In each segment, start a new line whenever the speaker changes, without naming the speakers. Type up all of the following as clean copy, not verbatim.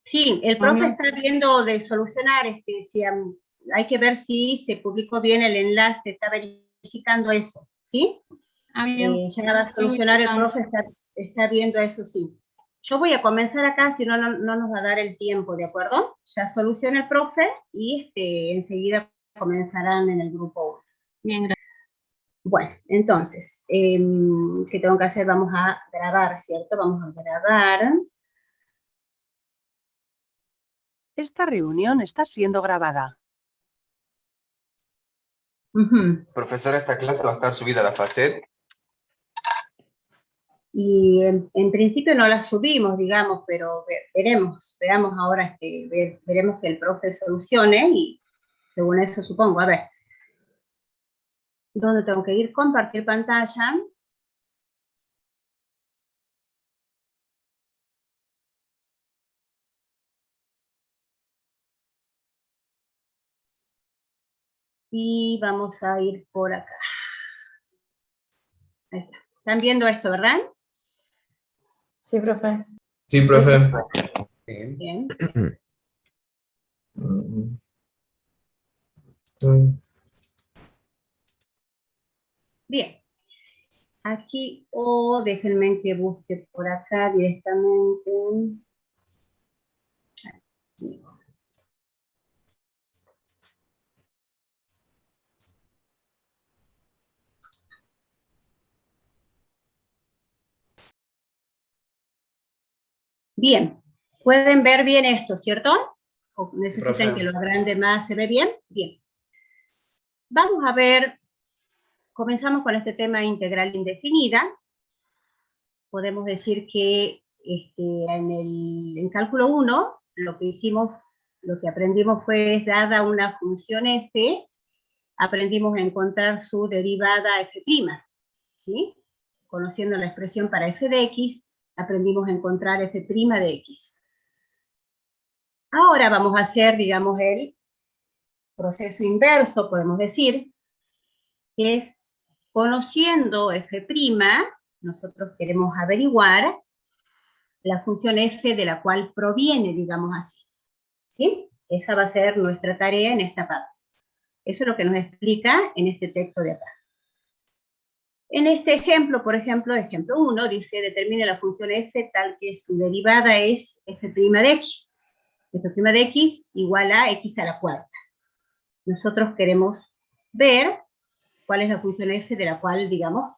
Sí, el profe está viendo de solucionar, si, hay que ver si se publicó bien el enlace, está verificando eso, ¿sí?
Bien.
Ya va a solucionar el profe, está viendo eso, sí. Yo voy a comenzar acá, si no, no nos va a dar el tiempo, ¿de acuerdo? Ya soluciona el profe y enseguida comenzarán en el grupo 1.
Bien, gracias.
Bueno, entonces, ¿qué tengo que hacer? Vamos a grabar, ¿cierto? Vamos a grabar.
Esta reunión está siendo grabada.
Profesora, esta clase va a estar subida a la FACET.
Y en principio no la subimos, digamos, pero veamos ahora, veremos que el profe solucione y según eso supongo. A ver, ¿dónde tengo que ir? Compartir pantalla. Y vamos a ir por acá. Ahí está. ¿Están viendo esto, verdad?
Sí, profe.
Sí, profe.
Bien. Bien. Aquí, déjenme que busque por acá directamente. Bien. ¿Pueden ver bien esto, cierto? ¿O necesitan que lo agrande más? ¿Se ve bien? Bien. Vamos a ver, comenzamos con este tema integral indefinida. Podemos decir que en cálculo 1, lo que aprendimos fue, dada una función f, aprendimos a encontrar su derivada f', ¿sí? Conociendo la expresión para f de x, aprendimos a encontrar f' de x. Ahora vamos a hacer, digamos, el proceso inverso, podemos decir, que es, conociendo f', nosotros queremos averiguar la función f de la cual proviene, digamos así. ¿Sí? Esa va a ser nuestra tarea en esta parte. Eso es lo que nos explica en este texto de acá. En este ejemplo, por ejemplo, ejemplo 1, dice, determine la función f tal que su derivada es f' de x. F' de x igual a x a la cuarta. Nosotros queremos ver cuál es la función f de la cual, digamos,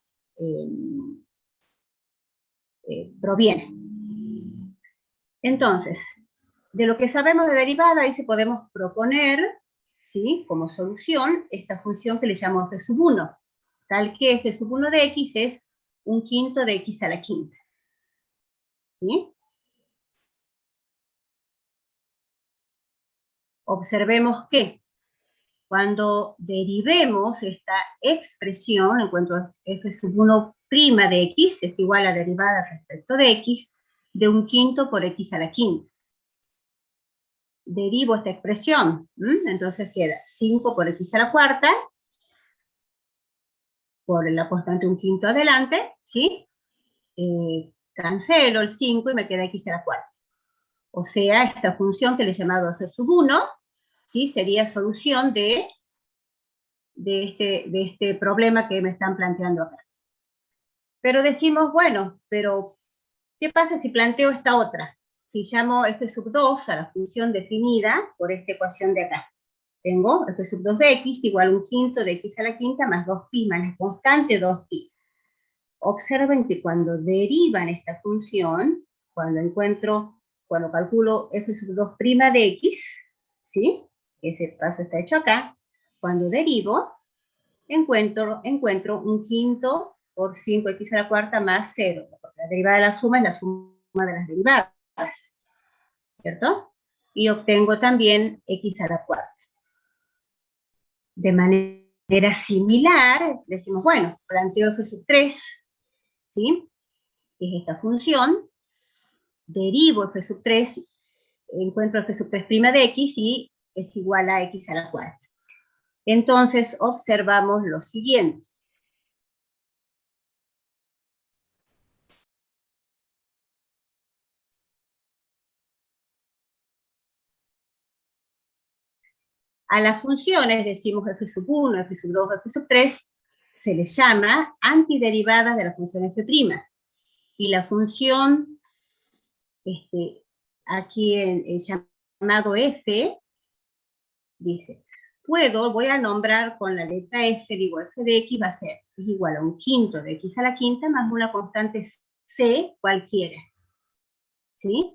proviene. Entonces, de lo que sabemos de derivada, dice, podemos proponer, ¿sí?, como solución, esta función que le llamamos f'1, tal que f'1 de x es 1/5 de x a la quinta. ¿Sí? Observemos que cuando derivemos esta expresión, en cuanto a f'1' de x es igual a derivada respecto de x de 1/5 por x a la quinta. Derivo esta expresión, entonces queda 5 por x a la cuarta, por la constante 1/5 adelante, ¿sí? Cancelo el 5 y me queda x a la cuarta. O sea, esta función que le he llamado f'1, ¿sí?, sería solución de este problema que me están planteando acá. Pero decimos, bueno, pero ¿qué pasa si planteo esta otra? Si llamo f2 a la función definida por esta ecuación de acá. Tengo f2 de x igual a 1/5 de x a la quinta más 2pi, más la constante 2pi. Observen que cuando derivan esta función, cuando calculo f2' de x, ¿sí?, ese paso está hecho acá, cuando derivo, encuentro 1/5 por 5x a la cuarta más 0, porque la derivada de la suma es la suma de las derivadas, ¿cierto? Y obtengo también x a la cuarta. De manera similar, decimos, bueno, planteo f'3, ¿sí?, que es esta función, derivo f'3, encuentro f'3' de x y es igual a x a la cuarta. Entonces observamos lo siguiente. A las funciones, decimos f sub 1, f sub 2, f sub 3, se les llama antiderivadas de la función f'. Y la función, aquí en el llamado f, dice, voy a nombrar con la letra f, digo f de x va a ser es igual a un quinto de x a la quinta más una constante c cualquiera. ¿Sí?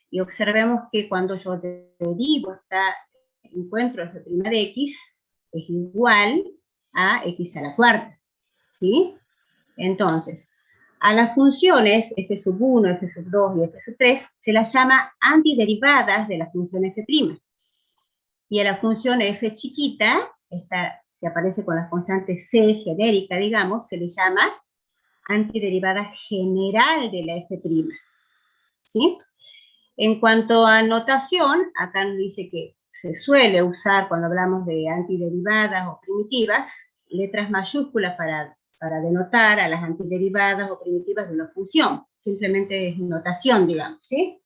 Y observemos que cuando yo derivo encuentro f' de x, es igual a x a la cuarta. ¿Sí? Entonces, a las funciones f sub 1, f sub 2 y f sub 3 se las llama antiderivadas de la función f'. Y a la función f chiquita, esta que aparece con la constante c genérica, digamos, se le llama antiderivada general de la f'. ¿Sí? En cuanto a notación, acá nos dice que se suele usar cuando hablamos de antiderivadas o primitivas, letras mayúsculas para denotar a las antiderivadas o primitivas de una función. Simplemente es notación, digamos, ¿sí?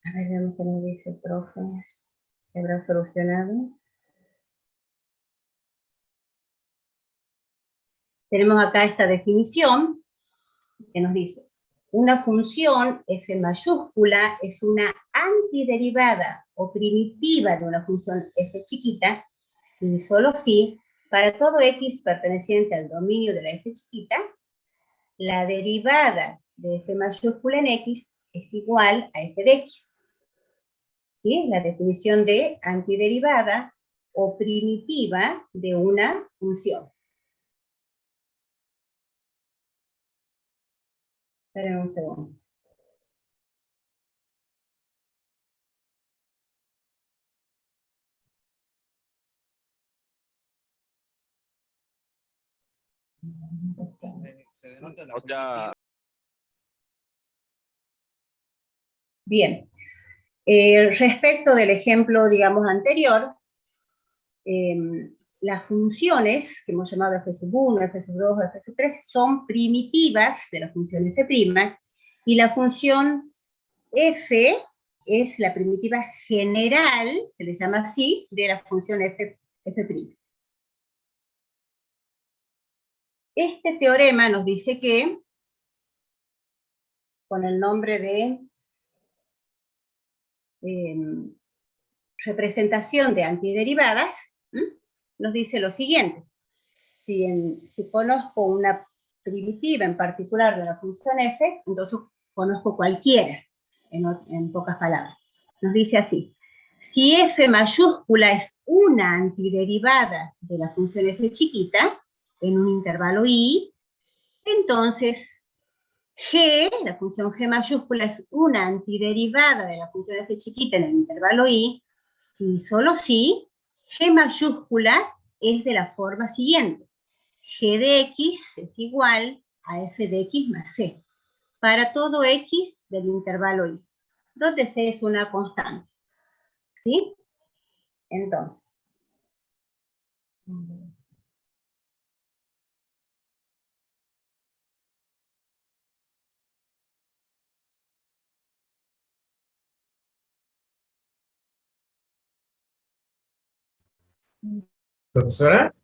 A ver, veamos qué nos dice el profe. ¿Qué habrá solucionado? Tenemos acá esta definición que nos dice: una función f mayúscula es una antiderivada o primitiva de una función f chiquita, si solo si, para todo x perteneciente al dominio de la f chiquita, la derivada de f mayúscula en x es igual a f de x. ¿Sí? La definición de antiderivada o primitiva de una función. Esperen un segundo. Bien. Respecto del ejemplo, digamos, anterior, las funciones que hemos llamado f sub 1, f sub 2, f sub 3 son primitivas de la función f', y la función f es la primitiva general, se le llama así, de la función f'. Este teorema nos dice que, con el nombre de representación de antiderivadas, nos dice lo siguiente: si conozco una primitiva en particular de la función f, entonces conozco cualquiera, en pocas palabras. Nos dice así: si f mayúscula es una antiderivada de la función f chiquita, en un intervalo i, entonces g, la función g mayúscula, es una antiderivada de la función f chiquita en el intervalo i, si solo si, g mayúscula es de la forma siguiente: g de x es igual a f de x más c, para todo x del intervalo i, donde c es una constante. ¿Sí? Entonces,
¿Profesora?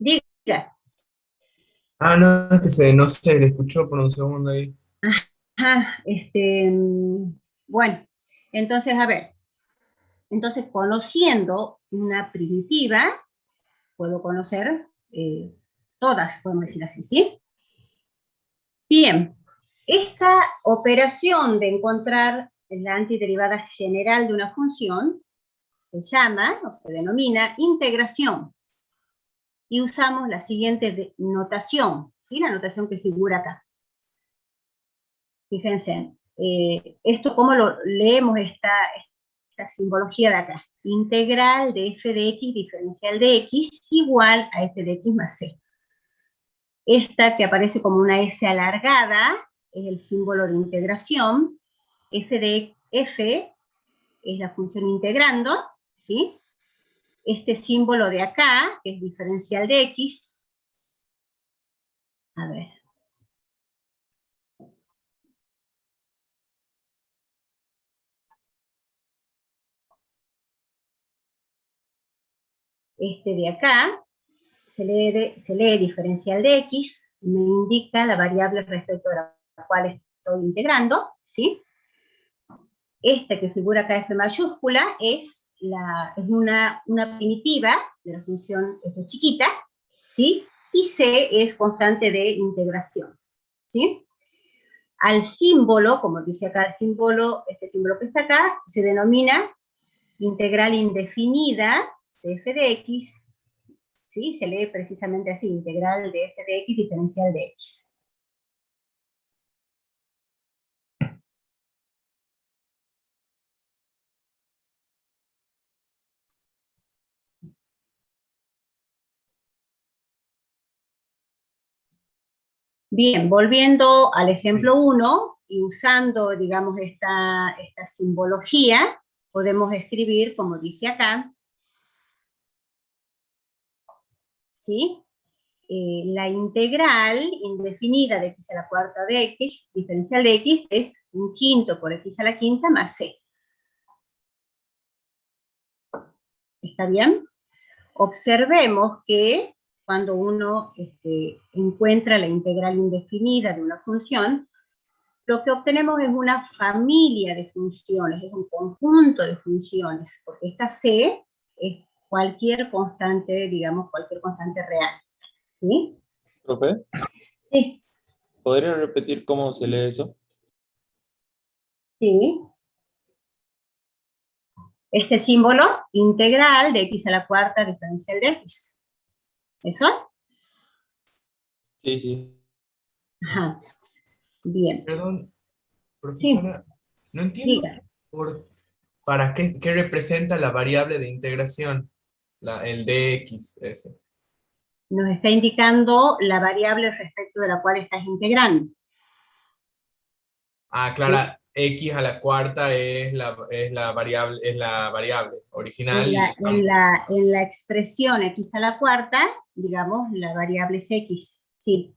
diga.
No, es que no sé, le escuchó por un segundo ahí.
Bueno, entonces, a ver. Entonces, conociendo una primitiva, puedo conocer todas, podemos decir así, ¿sí? Bien, esta operación de encontrar la antiderivada general de una función se llama, o se denomina, integración. Y usamos la siguiente notación, ¿sí? La notación que figura acá. Fíjense, esto, ¿cómo lo leemos esta simbología de acá? Integral de f de x diferencial de x igual a f de x más c. Esta que aparece como una S alargada es el símbolo de integración. F es la función integrando, ¿sí? Este símbolo de acá, que es diferencial de x, a ver. este de acá, se lee diferencial de x, y me indica la variable respecto a la cual estoy integrando, ¿sí? Esta que figura acá F mayúscula es una primitiva de la función F chiquita, ¿sí? Y C es constante de integración, ¿sí? Al símbolo, como dice acá el símbolo, este símbolo que está acá, se denomina integral indefinida de f de x, ¿sí? Se lee precisamente así, integral de f de x diferencial de x. Bien, volviendo al ejemplo 1, y usando, digamos, esta simbología, podemos escribir, como dice acá, ¿sí? La integral indefinida de x a la cuarta de x, diferencial de x, es un quinto por x a la quinta más c. ¿Está bien? Observemos que cuando uno encuentra la integral indefinida de una función, lo que obtenemos es una familia de funciones, es un conjunto de funciones, porque esta c es cualquier constante, digamos, cualquier constante real. ¿Sí?
Profe,
Sí.
¿podría repetir cómo se lee eso?
Sí. Este símbolo integral de x a la cuarta diferencial de x. ¿Eso?
Sí, sí.
Ajá. Bien.
Perdón,
Sí,
profesora, no entiendo
diga.
para qué representa la variable de integración, el dx, ese.
Nos está indicando la variable respecto de la cual estás integrando.
Ah,
¿Sí?
Clara, x a la cuarta es la variable original y estamos...
En la expresión x a la cuarta, digamos, la variable es x. Sí.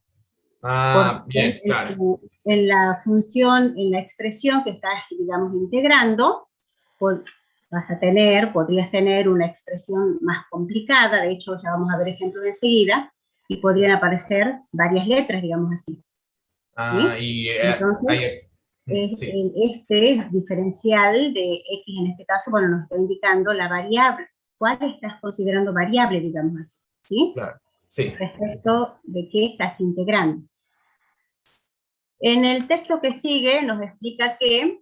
Ah,
Porque
bien, claro.
en la función, en la expresión que estás, digamos, integrando, podrías tener una expresión más complicada, de hecho ya vamos a ver ejemplos enseguida, y podrían aparecer varias letras, digamos así.
Ah,
¿Sí?
y
Entonces,
sí,
este diferencial de x en este caso, bueno, nos está indicando la variable, cuál estás considerando variable, digamos así, ¿sí?
claro, sí.
Respecto de qué estás integrando. En el texto que sigue nos explica que,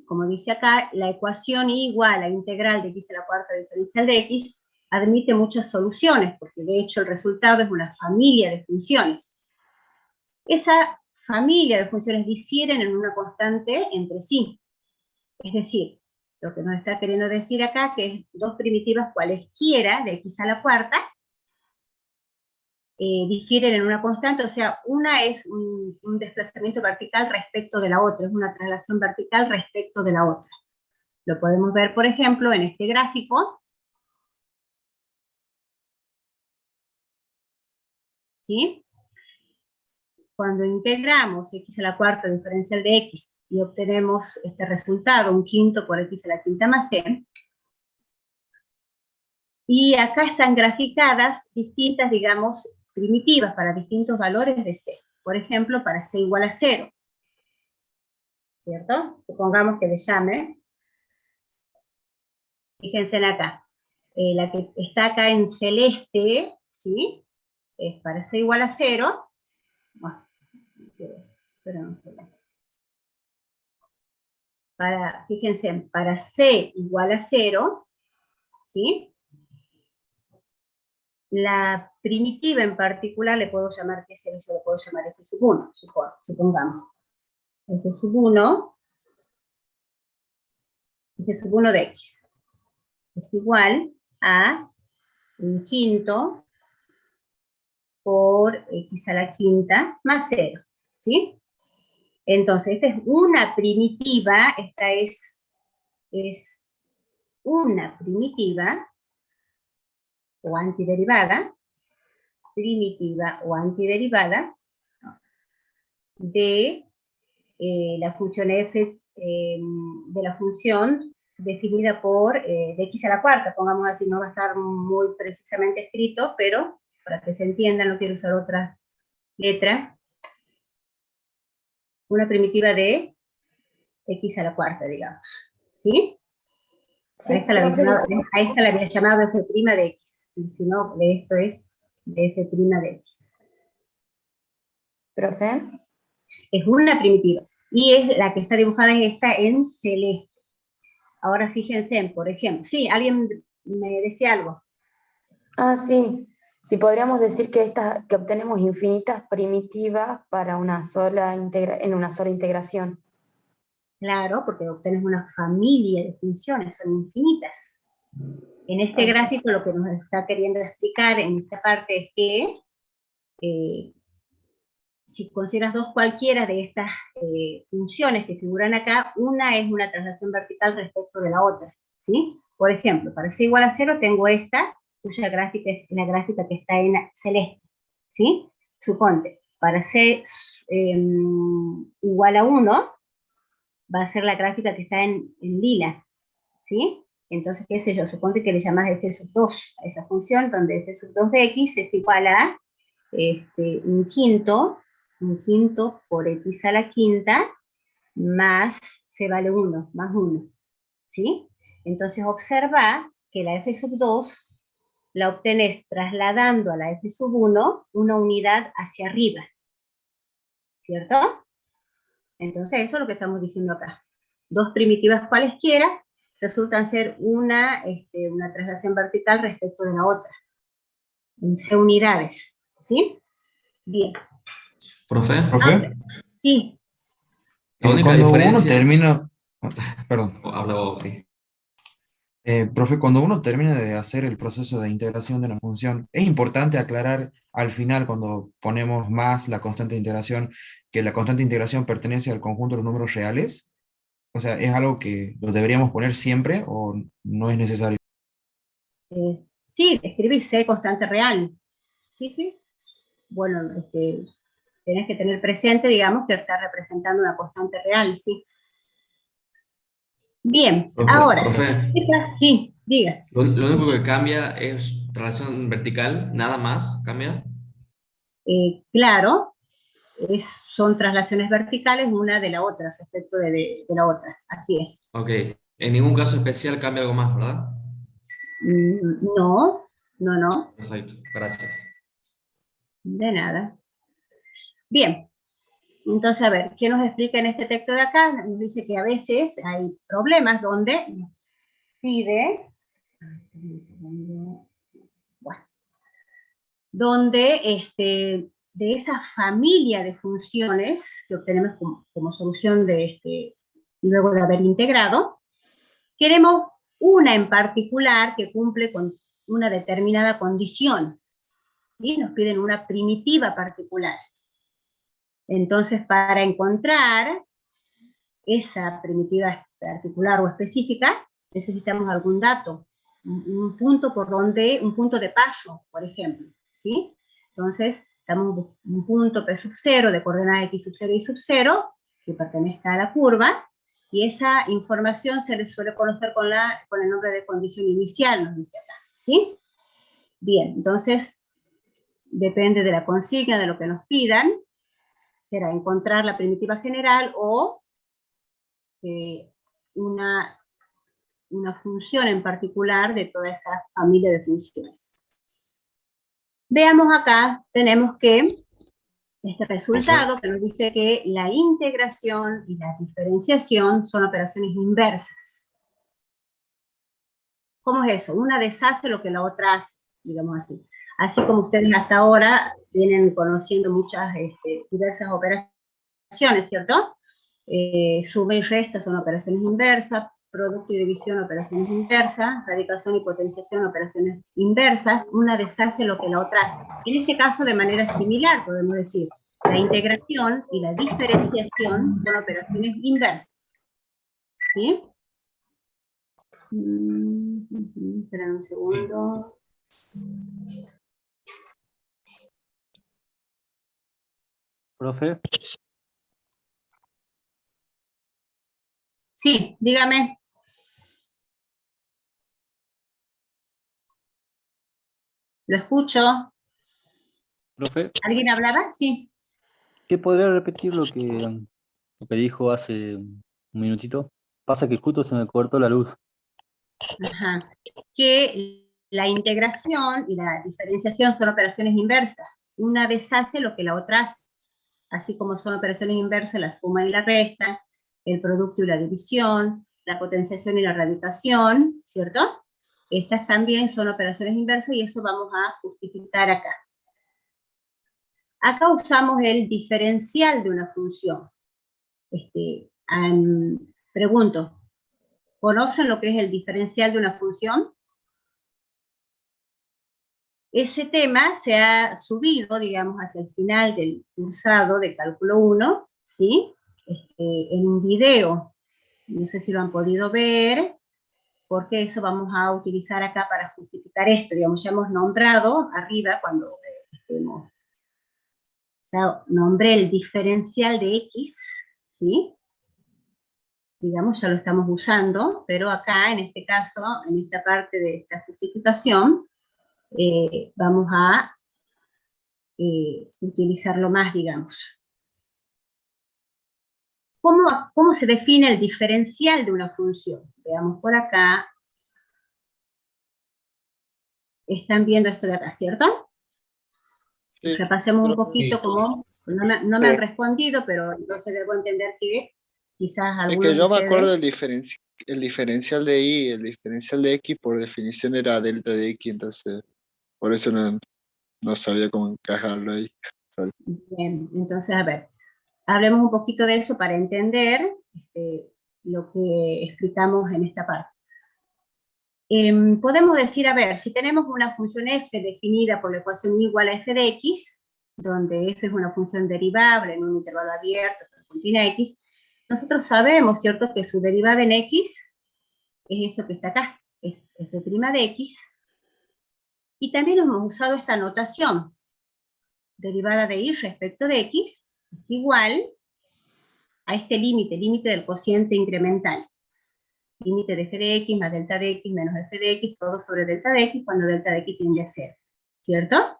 como dice acá, la ecuación y igual a integral de x a la cuarta diferencial de x admite muchas soluciones, porque de hecho el resultado es una familia de funciones. Esa familia de funciones difieren en una constante entre sí. Es decir, lo que nos está queriendo decir acá, que es dos primitivas cualesquiera de x a la cuarta, difieren en una constante, o sea, una es un desplazamiento vertical respecto de la otra, es una traslación vertical respecto de la otra. Lo podemos ver, por ejemplo, en este gráfico, ¿sí? Cuando integramos x a la cuarta diferencial de x y obtenemos este resultado, un quinto por x a la quinta más c, y acá están graficadas distintas, digamos, primitivas para distintos valores de c. Por ejemplo, para c igual a 0, ¿cierto? Supongamos que le llame. Fíjense en acá. La que está acá en celeste, ¿sí? Es para c igual a 0. Bueno, fíjense, para c igual a 0, ¿sí? La primitiva en particular le puedo llamar, ¿qué es eso? Le puedo llamar f sub 1, supongamos. F sub 1, f sub 1 de x es igual a un quinto por x a la quinta más 0, ¿sí? Entonces, esta es una primitiva, esta es una primitiva o antiderivada, primitiva o antiderivada de la función f, de la función definida por de x a la cuarta, pongamos así, no va a estar muy precisamente escrito, pero para que se entienda, no quiero usar otra letra, una primitiva de x a la cuarta, digamos, ¿sí?
Sí,
A esta la
profe.
había llamado f' de x, si no, de esto es de f' de x.
Profe.
Es una primitiva, y es la que está dibujada es esta en celeste. Ahora fíjense, por ejemplo, sí, alguien me decía algo.
Ah, sí. Sí, podríamos decir que, que obtenemos infinitas primitivas para una sola en una sola integración.
Claro, porque obtienes una familia de funciones, son infinitas. En este
Ok.
gráfico lo que nos está queriendo explicar en esta parte es que si consideras dos cualquiera de estas funciones que figuran acá, una es una traslación vertical respecto de la otra, ¿sí? Por ejemplo, para c igual a 0 tengo esta, cuya gráfica es la gráfica que está en celeste, ¿sí? Suponte, para c igual a 1, va a ser la gráfica que está en lila, ¿sí? Entonces, qué sé yo, suponte que le llamas f sub 2 a esa función, donde f sub 2 de x es igual a un quinto por x a la quinta, más c vale 1, más 1, ¿sí? Entonces, observa que la f sub 2 la obtenés trasladando a la f sub 1 una unidad hacia arriba, ¿cierto? Entonces, eso es lo que estamos diciendo acá. Dos primitivas cualesquiera resultan ser una traslación vertical respecto de la otra, en C unidades, ¿sí? Bien.
Profe,
Ahora, sí,
la única
Cuando uno
diferencia...
termina, perdón,
Habla vos, ok.
profe, cuando uno termina de hacer el proceso de integración de una función, es importante aclarar al final, cuando ponemos más la constante de integración, que la constante de integración pertenece al conjunto de los números reales. O sea, ¿es algo que lo deberíamos poner siempre o no es necesario?
sí, escribí C constante real, ¿sí, sí? Bueno, tenés que tener presente, digamos, que está representando una constante real, ¿sí? Bien, ahora,
Profe,
¿qué pasa? Sí, diga.
lo único que cambia es relación vertical, nada más cambia.
Claro, son traslaciones verticales una de la otra, respecto de la otra, así es.
Ok, en ningún caso especial cambia algo más, ¿verdad?
No, no, no,
Perfecto, gracias.
de nada. Bien, entonces, a ver, ¿qué nos explica en este texto de acá? Nos dice que a veces hay problemas donde nos pide, bueno, donde de esa familia de funciones que obtenemos como solución luego de haber integrado, queremos una en particular que cumple con una determinada condición, ¿sí? Nos piden una primitiva particular. Entonces, para encontrar esa primitiva particular o específica, necesitamos algún dato, un punto un punto de paso, por ejemplo, ¿sí? Entonces, damos un punto P sub 0 de coordenada X sub 0 y sub 0, que pertenezca a la curva, y esa información se le suele conocer con el nombre de condición inicial, nos dice acá, ¿sí? Bien, entonces, depende de la consigna, de lo que nos pidan, será encontrar la primitiva general o una función en particular de toda esa familia de funciones. Veamos acá, tenemos que este resultado que nos dice que la integración y la diferenciación son operaciones inversas. ¿Cómo es eso? Una deshace lo que la otra hace, digamos así. Así como ustedes hasta ahora vienen conociendo muchas diversas operaciones, ¿cierto? Suma y resta son operaciones inversas, producto y división operaciones inversas, radicación y potenciación operaciones inversas, una deshace lo que la otra hace. En este caso, de manera similar, podemos decir, la integración y la diferenciación son operaciones inversas. ¿Sí? Esperen un segundo.
Profe,
Sí, dígame. Lo escucho.
Profe,
¿Alguien hablaba? Sí.
¿qué podría repetir lo que dijo hace un minutito? Pasa que justo se me cortó la luz.
Ajá. Que la integración y la diferenciación son operaciones inversas. Una deshace lo que la otra hace. Así como son operaciones inversas la suma y la resta, el producto y la división, la potenciación y la radicación, ¿cierto? Estas también son operaciones inversas y eso vamos a justificar acá. Acá usamos el diferencial de una función. Pregunto, ¿conocen lo que es el diferencial de una función? Ese tema se ha subido, digamos, hacia el final del cursado de Cálculo 1, ¿sí? En un video. No sé si lo han podido ver, porque eso vamos a utilizar acá para justificar esto. Digamos, ya hemos nombrado arriba cuando nombré el diferencial de X, ¿sí? Digamos, ya lo estamos usando, pero acá, en este caso, en esta parte de esta justificación, vamos a utilizarlo más, digamos. ¿Cómo se define el diferencial de una función? Veamos por acá. ¿Están viendo esto de acá, cierto?
Sí,
Repasemos un
profe.
poquito
Sí.
como, no me han respondido, pero entonces debo entender que quizás
Es
algunos
que
de
yo me acuerdo
ustedes...
el diferencial de y el diferencial de x por definición era delta de x, entonces por eso no sabía cómo encajarlo ahí.
Bien, entonces, a ver, hablemos un poquito de eso para entender lo que explicamos en esta parte. Podemos decir, a ver, si tenemos una función f definida por la ecuación y igual a f de x, donde f es una función derivable en un intervalo abierto que contiene x, nosotros sabemos, ¿cierto?, que su derivada en x es esto que está acá, es f' de x, y también hemos usado esta notación, derivada de y respecto de x es igual a este límite del cociente incremental. Límite de f de x más delta de x menos f de x, todo sobre delta de x, cuando delta de x tiende a 0. ¿Cierto?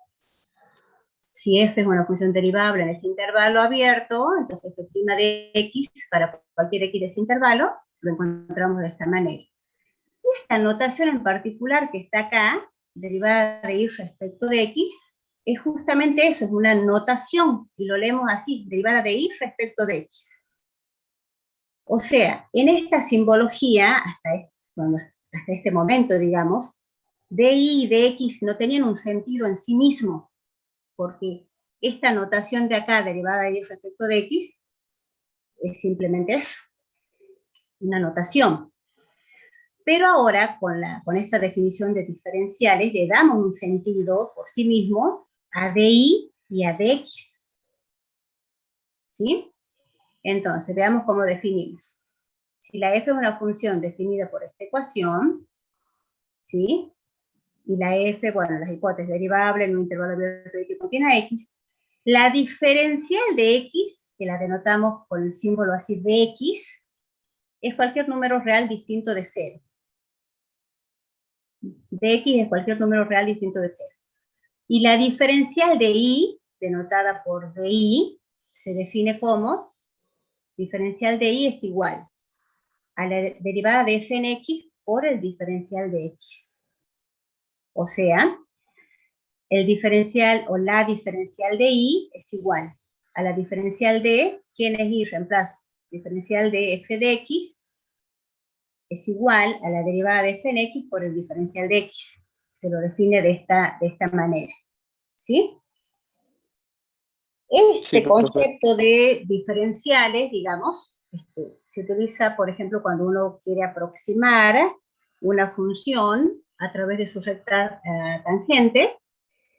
Si f es una función derivable en ese intervalo abierto, entonces f' de x para cualquier x de ese intervalo, lo encontramos de esta manera. Y esta notación en particular que está acá, derivada de y respecto de x, es justamente eso, es una notación, y lo leemos así, derivada de y respecto de x. O sea, en esta simbología, hasta este momento, digamos, de y y de x no tenían un sentido en sí mismo, porque esta notación de acá, derivada de y respecto de x, es simplemente eso, una notación. Pero ahora, con esta definición de diferenciales, le damos un sentido por sí mismo a dy y a dx. ¿Sí? Entonces, veamos cómo definimos. Si la f es una función definida por esta ecuación, ¿sí? Y la f, bueno, las hipótesis derivables en un intervalo abierto que contiene x, la diferencial de x, que la denotamos con el símbolo así de x, es cualquier número real distinto de 0. Dx es cualquier número real distinto de 0. Y la diferencial de y, denotada por dy, se define como diferencial de y es igual a la derivada de f en x por el diferencial de x. O sea, el diferencial o la diferencial de y es igual a la diferencial de, ¿quién es y? Reemplazo. Diferencial de f de x es igual a la derivada de f en x por el diferencial de x. Se lo define de esta manera. ¿Sí? Este
Sí,
concepto de diferenciales, digamos, se utiliza, por ejemplo, cuando uno quiere aproximar una función a través de su recta tangente,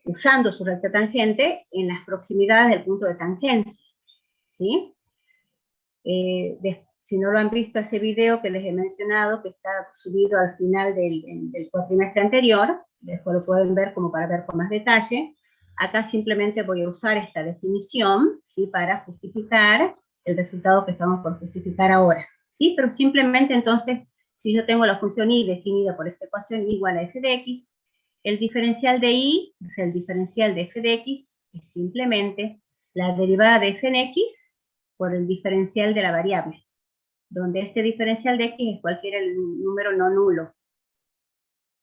usando su recta tangente en las proximidades del punto de tangencia. ¿Sí? Si no lo han visto ese video que les he mencionado, que está subido al final del cuatrimestre anterior, después lo pueden ver como para ver con más detalle. Acá simplemente voy a usar esta definición, ¿sí?, para justificar el resultado que estamos por justificar ahora. ¿Sí? Pero simplemente entonces, si yo tengo la función y definida por esta ecuación igual a f de x, el diferencial de y, o sea, el diferencial de f de x, es simplemente la derivada de f en x por el diferencial de la variable, donde este diferencial de x es cualquier número no nulo.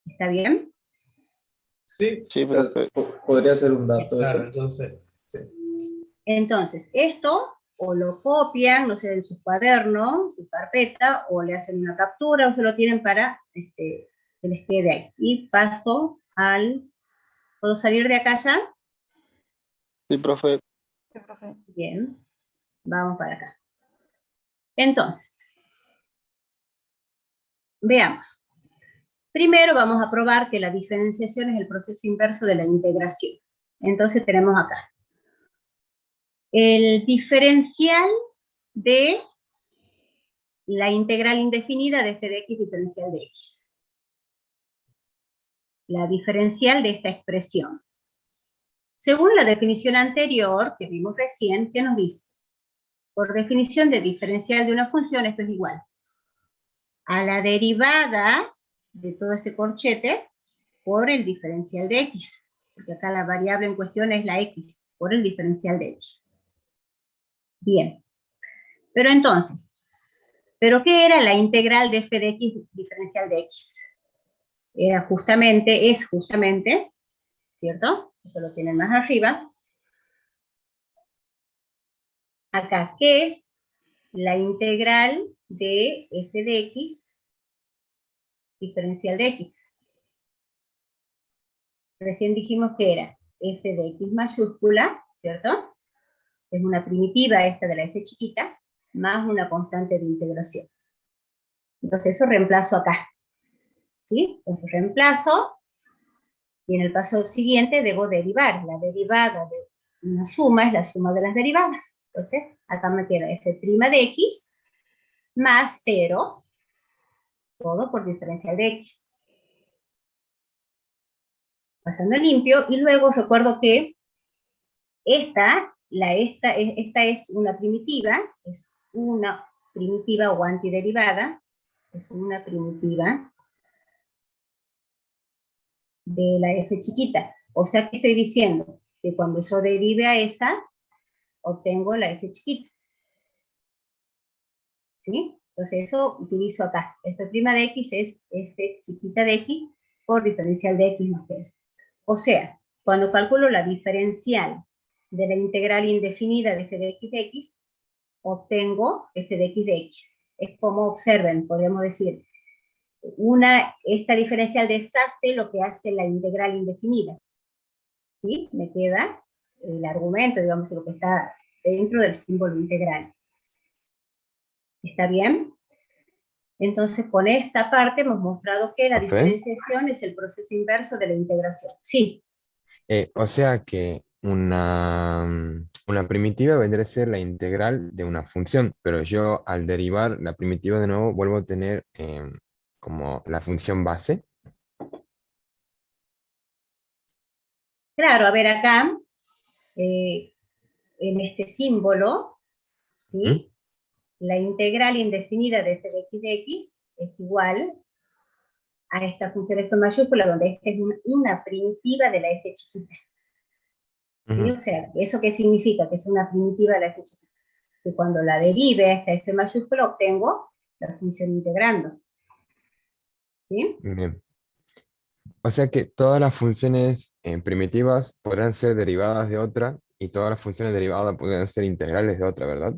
¿Está bien?
Sí,
Sí, profe.
Podría ser un dato
claro,
eso.
entonces, sí.
Entonces, esto o lo copian, no sé, en sus cuadernos, su carpeta, o le hacen una captura, o se lo tienen para que les quede ahí. Y paso al... ¿Puedo salir de acá ya?
Sí, profe.
Bien, vamos para acá. Entonces, veamos. Primero vamos a probar que la diferenciación es el proceso inverso de la integración. Entonces tenemos acá el diferencial de la integral indefinida de f de x diferencial de x. La diferencial de esta expresión. Según la definición anterior que vimos recién, ¿qué nos dice? Por definición de diferencial de una función, esto es igual a la derivada de todo este corchete por el diferencial de x, porque acá la variable en cuestión es la x, por el diferencial de x. Bien, pero entonces, ¿pero qué era la integral de f de x diferencial de x? Es justamente, ¿cierto? Eso lo tienen más arriba. Acá, ¿qué es la integral de f de x diferencial de x? Recién dijimos que era f de x mayúscula, ¿cierto? Es una primitiva esta de la f chiquita, más una constante de integración. Entonces eso reemplazo acá, ¿sí? Entonces reemplazo, y en el paso siguiente debo derivar. La derivada de una suma es la suma de las derivadas. Entonces acá me queda f' de x más 0, todo por diferencial de x. Pasando limpio, y luego recuerdo que esta es una primitiva o antiderivada, es una primitiva de la f chiquita. O sea que estoy diciendo que cuando yo derive a esa, obtengo la f chiquita. ¿Sí? Entonces eso utilizo acá. F' de x es f chiquita de x por diferencial de x más 0. O sea, cuando calculo la diferencial de la integral indefinida de f de x, obtengo f de x. Es como, observen, podríamos decir, esta diferencial deshace lo que hace la integral indefinida. ¿Sí? Me queda el argumento, digamos, lo que está dentro del símbolo integral. ¿Está bien? Entonces, con esta parte hemos mostrado que la
¿Profe?
diferenciación es el proceso inverso de la integración. Sí.
O sea que una primitiva vendría a ser la integral de una función, pero yo al derivar la primitiva de nuevo vuelvo a tener como la función base.
Claro, a ver acá, en este símbolo, ¿sí? La integral indefinida de f de x es igual a esta función f mayúscula, donde esta es una primitiva de la f chiquita. ¿Sí? O sea, ¿eso qué significa? Que es una primitiva de la f chiquita. Que cuando la derive a esta f mayúscula obtengo la función integrando. ¿Sí?
Bien. O sea que todas las funciones primitivas podrán ser derivadas de otra y todas las funciones derivadas podrán ser integrales de otra, ¿verdad?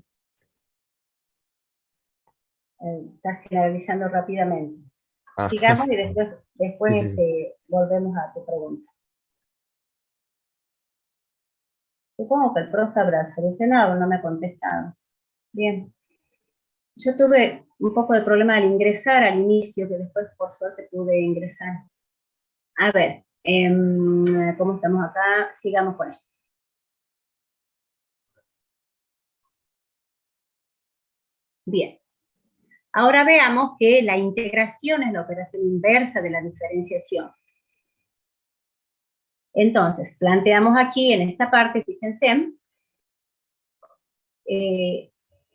Estás generalizando rápidamente.
Ah,
Sigamos y después
sí, sí.
volvemos a tu pregunta. Supongo que el profe habrá solucionado, no me ha contestado. Bien. Yo tuve un poco de problema al ingresar al inicio, que después por suerte pude ingresar. A ver, ¿cómo estamos acá? Sigamos con esto. Bien. Ahora veamos que la integración es la operación inversa de la diferenciación. Entonces, planteamos aquí en esta parte, fíjense,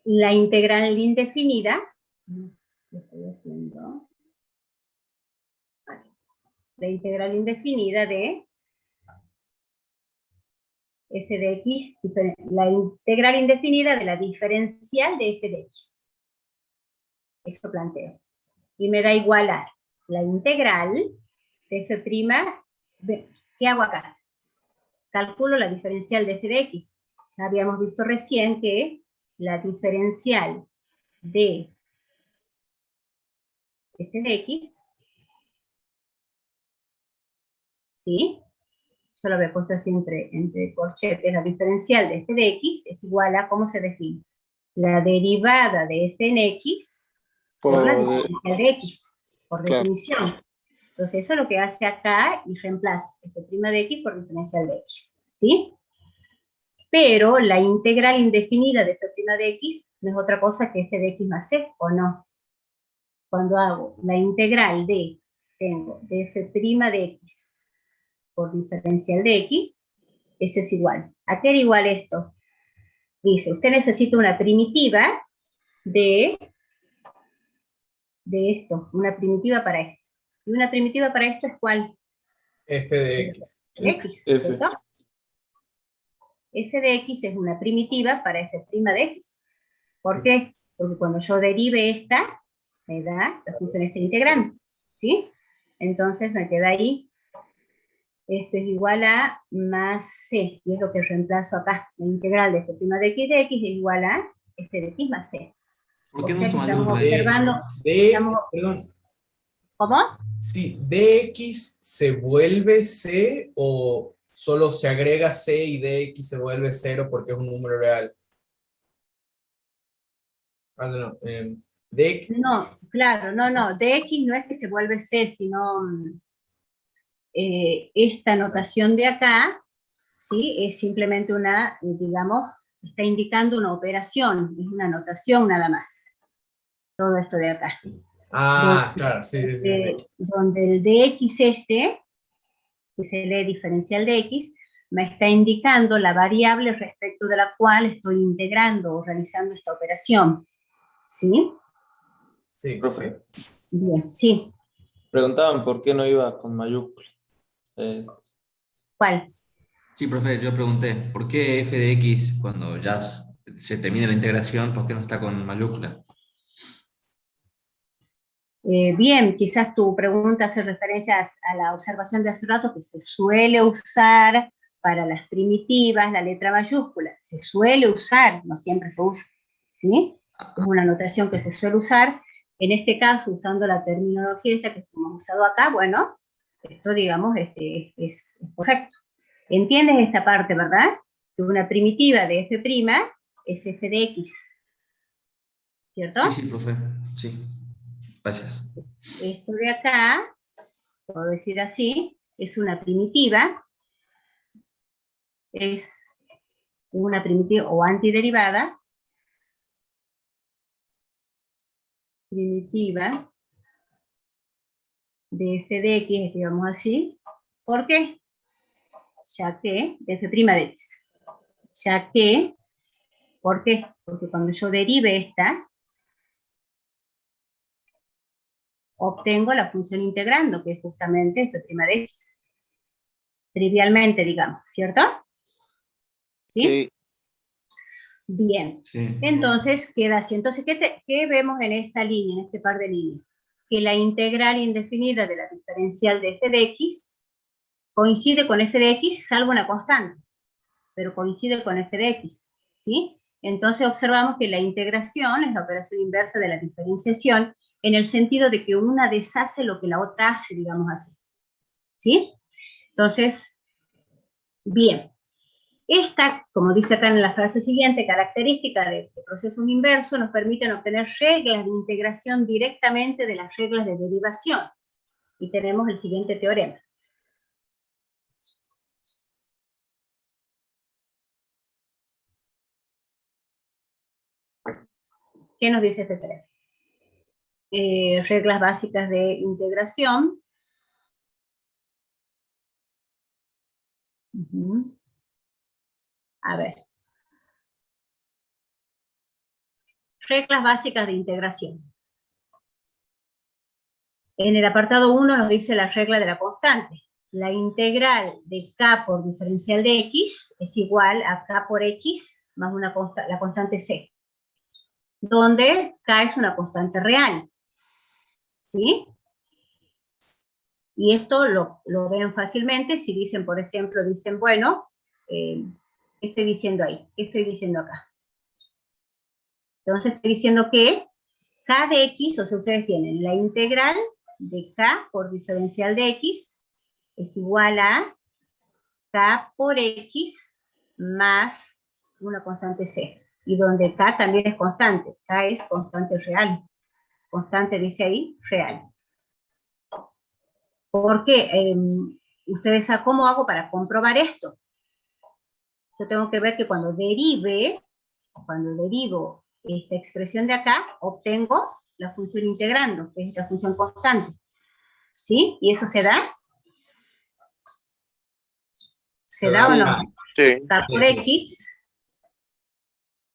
la integral indefinida, lo estoy haciendo, la integral indefinida de f de x, la integral indefinida de la diferencial de f de x. Eso planteo. Y me da igualar la integral de f'. ¿Qué hago acá? Calculo la diferencial de f de x. Ya habíamos visto recién que la diferencial de f de x, ¿sí? Yo lo había puesto así entre corchetes. La diferencial de f de x es igual a, ¿cómo se define? La derivada de f en x por la diferencial de x, por definición. Entonces eso es lo que hace acá y reemplaza f' de x por diferencial de x, ¿sí? Pero la integral indefinida de f' de x no es otra cosa que f de x más c, ¿o no? Cuando hago la integral tengo de f' de x por diferencial de x, eso es igual. ¿A qué era igual esto? Dice, usted necesita una primitiva de esto, una primitiva para esto. Y una primitiva para esto es ¿cuál?
F de X.
X, ¿cierto? F de X es una primitiva para f' de X. ¿Por qué? Porque cuando yo derive esta, me da la función esta integrante, ¿sí? Entonces me queda ahí, esto es igual a más c, y es lo que reemplazo acá. La integral de f' de x es igual a f de x más c.
¿Por qué
O
no
sea
uso
que estamos
mayúsculas?
observando...
Perdón.
¿Cómo?
Sí, dx se vuelve c o solo se agrega c y dx se vuelve 0 porque es un número real. No,
no, claro, no, dx no es que se vuelve c, sino esta notación de acá, ¿sí? Es simplemente una, digamos, está indicando una operación, es una notación nada más. Todo esto de acá.
Claro, sí, sí.
Donde el dx que se lee diferencial de x, me está indicando la variable respecto de la cual estoy integrando o realizando esta operación. ¿Sí?
Sí,
profe.
Bien, sí.
Preguntaban por qué no iba con mayúsculas.
¿Cuál?
Sí, profe, yo pregunté, ¿por qué f de x cuando ya se termina la integración, por qué no está con mayúscula?
Bien, quizás tu pregunta hace referencia a la observación de hace rato que se suele usar para las primitivas la letra mayúscula. Se suele usar, no siempre se usa, ¿sí? Es una notación que se suele usar. En este caso, usando la terminología esta que hemos usado acá, bueno, esto, digamos, es correcto. ¿Entiendes esta parte, verdad? Que una primitiva de f' es f de x, ¿cierto?
Sí, profe, sí. Gracias.
Esto de acá, puedo decir así, es una primitiva o antiderivada, primitiva de f de x, escribamos así. ¿Por qué? Ya que, de f' de x. Ya que, ¿por qué? Porque cuando yo derive esta, obtengo la función integrando, que es justamente f' de x. Trivialmente, digamos, ¿cierto? ¿Sí? Bien.
Sí.
Entonces, queda así. Entonces, ¿qué vemos en esta línea, en este par de líneas? Que la integral indefinida de la diferencial de f de x coincide con f de x, salvo una constante, pero coincide con f de x, ¿sí? Entonces observamos que la integración es la operación inversa de la diferenciación, en el sentido de que una deshace lo que la otra hace, digamos así, ¿sí? Entonces, bien. Esta, como dice acá en la frase siguiente, característica de procesos inversos nos permiten obtener reglas de integración directamente de las reglas de derivación. Y tenemos el siguiente teorema. ¿Qué nos dice este teorema? Reglas básicas de integración. A ver. Reglas básicas de integración. En el apartado 1 nos dice la regla de la constante. La integral de k por diferencial de x es igual a k por x más la constante c, donde k es una constante real. ¿Sí? Y esto lo ven fácilmente si dicen, por ejemplo, dicen, bueno, ¿qué estoy diciendo ahí? ¿Qué estoy diciendo acá? Entonces estoy diciendo que k de x, o sea, ustedes tienen la integral de k por diferencial de x es igual a k por x más una constante c. Y donde k también es constante. K es constante real. Constante dice ahí, real. Porque ustedes saben cómo hago para comprobar esto. Yo tengo que ver que cuando derivo esta expresión de acá, obtengo la función integrando, que es esta función constante. ¿Sí? ¿Y eso se da? ¿Se da o no?
Sí.
K por x,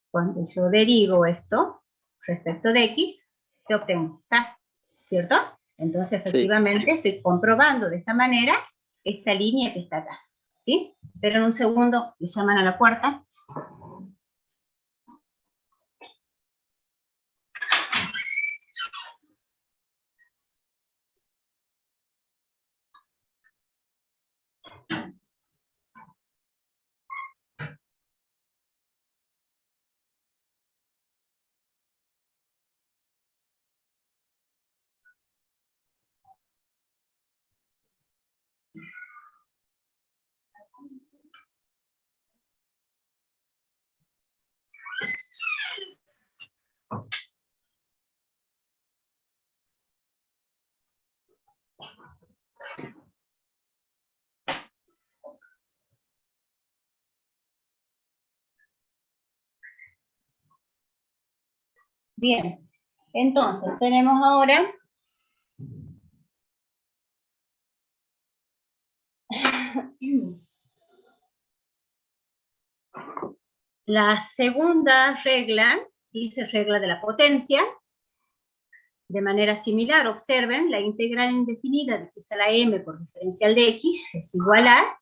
cuando yo derivo esto respecto de x, ¿qué obtengo? K, ¿cierto? Entonces, efectivamente, estoy comprobando de esta manera esta línea que está acá. ¿Sí? Pero en un segundo, le llaman a la puerta. Bien, entonces tenemos ahora la segunda regla, dice regla de la potencia. De manera similar, observen, la integral indefinida de x a la m por diferencial de x es igual a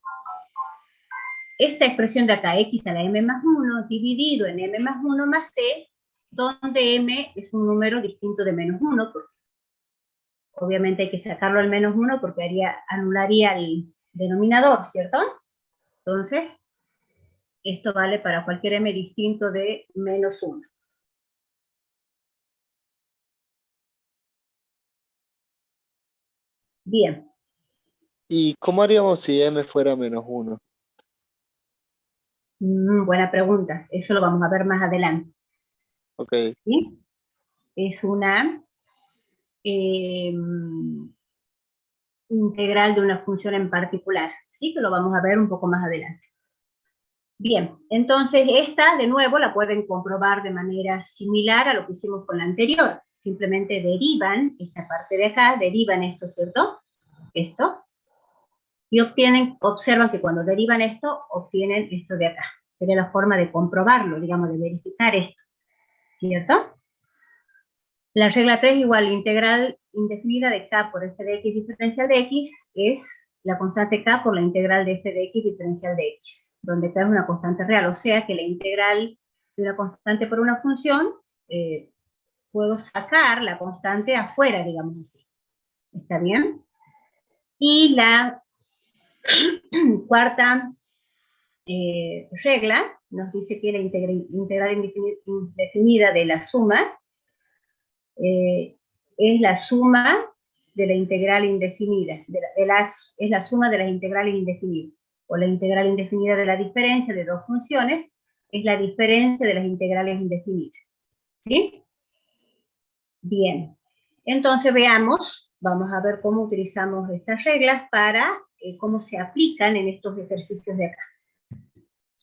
esta expresión de acá, x a la m más 1, dividido en m más 1 más c, donde m es un número distinto de menos 1, porque obviamente hay que sacarlo al menos 1 porque anularía el denominador, ¿cierto? Entonces, esto vale para cualquier m distinto de menos 1. Bien.
¿Y cómo haríamos si m fuera menos 1?
Buena pregunta. Eso lo vamos a ver más adelante.
Ok.
¿Sí? Es una integral de una función en particular. Sí, que lo vamos a ver un poco más adelante. Bien, entonces esta, de nuevo, la pueden comprobar de manera similar a lo que hicimos con la anterior. Simplemente derivan esta parte de acá, derivan esto, ¿cierto? Esto. Y observan que cuando derivan esto, obtienen esto de acá. Sería la forma de comprobarlo, digamos, de verificar esto. ¿Cierto? La regla 3 igual integral indefinida de k por f de x diferencial de x es la constante k por la integral de f de x diferencial de x, donde k es una constante real, o sea que la integral de una constante por una función, puedo sacar la constante afuera, digamos así. ¿Está bien? Y la cuarta regla nos dice que la integral indefinida de la suma es la suma de la integral indefinida, es la suma de las integrales indefinidas, o la integral indefinida de la diferencia de dos funciones es la diferencia de las integrales indefinidas. ¿Sí? Bien. Entonces veamos, vamos a ver cómo utilizamos estas reglas para cómo se aplican en estos ejercicios de acá,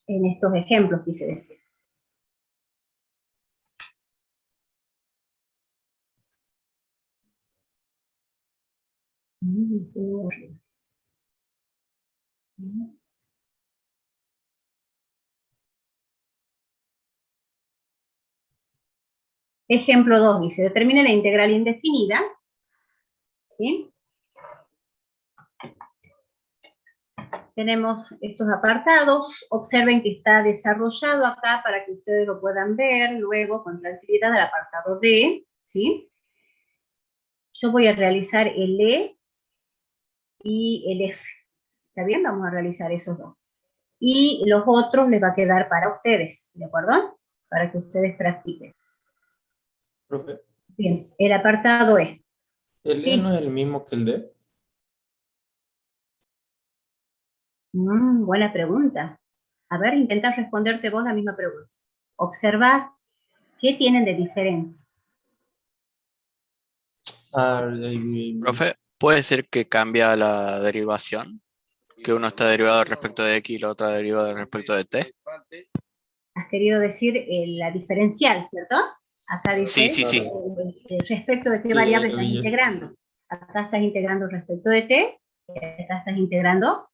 en estos ejemplos, quise decir. Ejemplo 2 dice, determine la integral indefinida ¿sí? Tenemos estos apartados. Observen que está desarrollado acá para que ustedes lo puedan ver luego con tranquilidad el apartado D, ¿sí? Yo voy a realizar el E y el F. ¿Está bien? Vamos a realizar esos dos. Y los otros les va a quedar para ustedes, ¿de acuerdo? Para que ustedes practiquen.
Profe,
Bien, el apartado E.
¿el E no es el mismo que el D?
Buena pregunta. A ver, intenta responderte vos la misma pregunta. Observa qué tienen de diferencia.
Profe, ¿puede ser que cambia la derivación? Que uno está derivado respecto de X y la otra derivada respecto de T.
Has querido decir la diferencial, ¿cierto? Acá dice
Sí.
respecto de qué
Sí,
variable
lo
estás
vi ya.
integrando. Acá estás integrando respecto de T, y acá estás integrando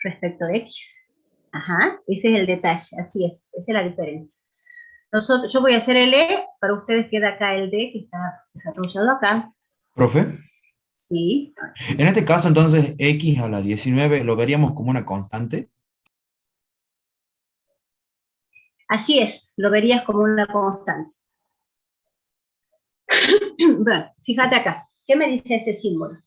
respecto de X. Ajá, ese es el detalle, así es, esa es la diferencia. Yo voy a hacer el E, para ustedes queda acá el D, que está desarrollado acá.
Profe,
Sí.
en este caso entonces x a la 19 lo veríamos como una constante.
Así es, lo verías como una constante. Bueno, fíjate acá, ¿qué me dice este símbolo?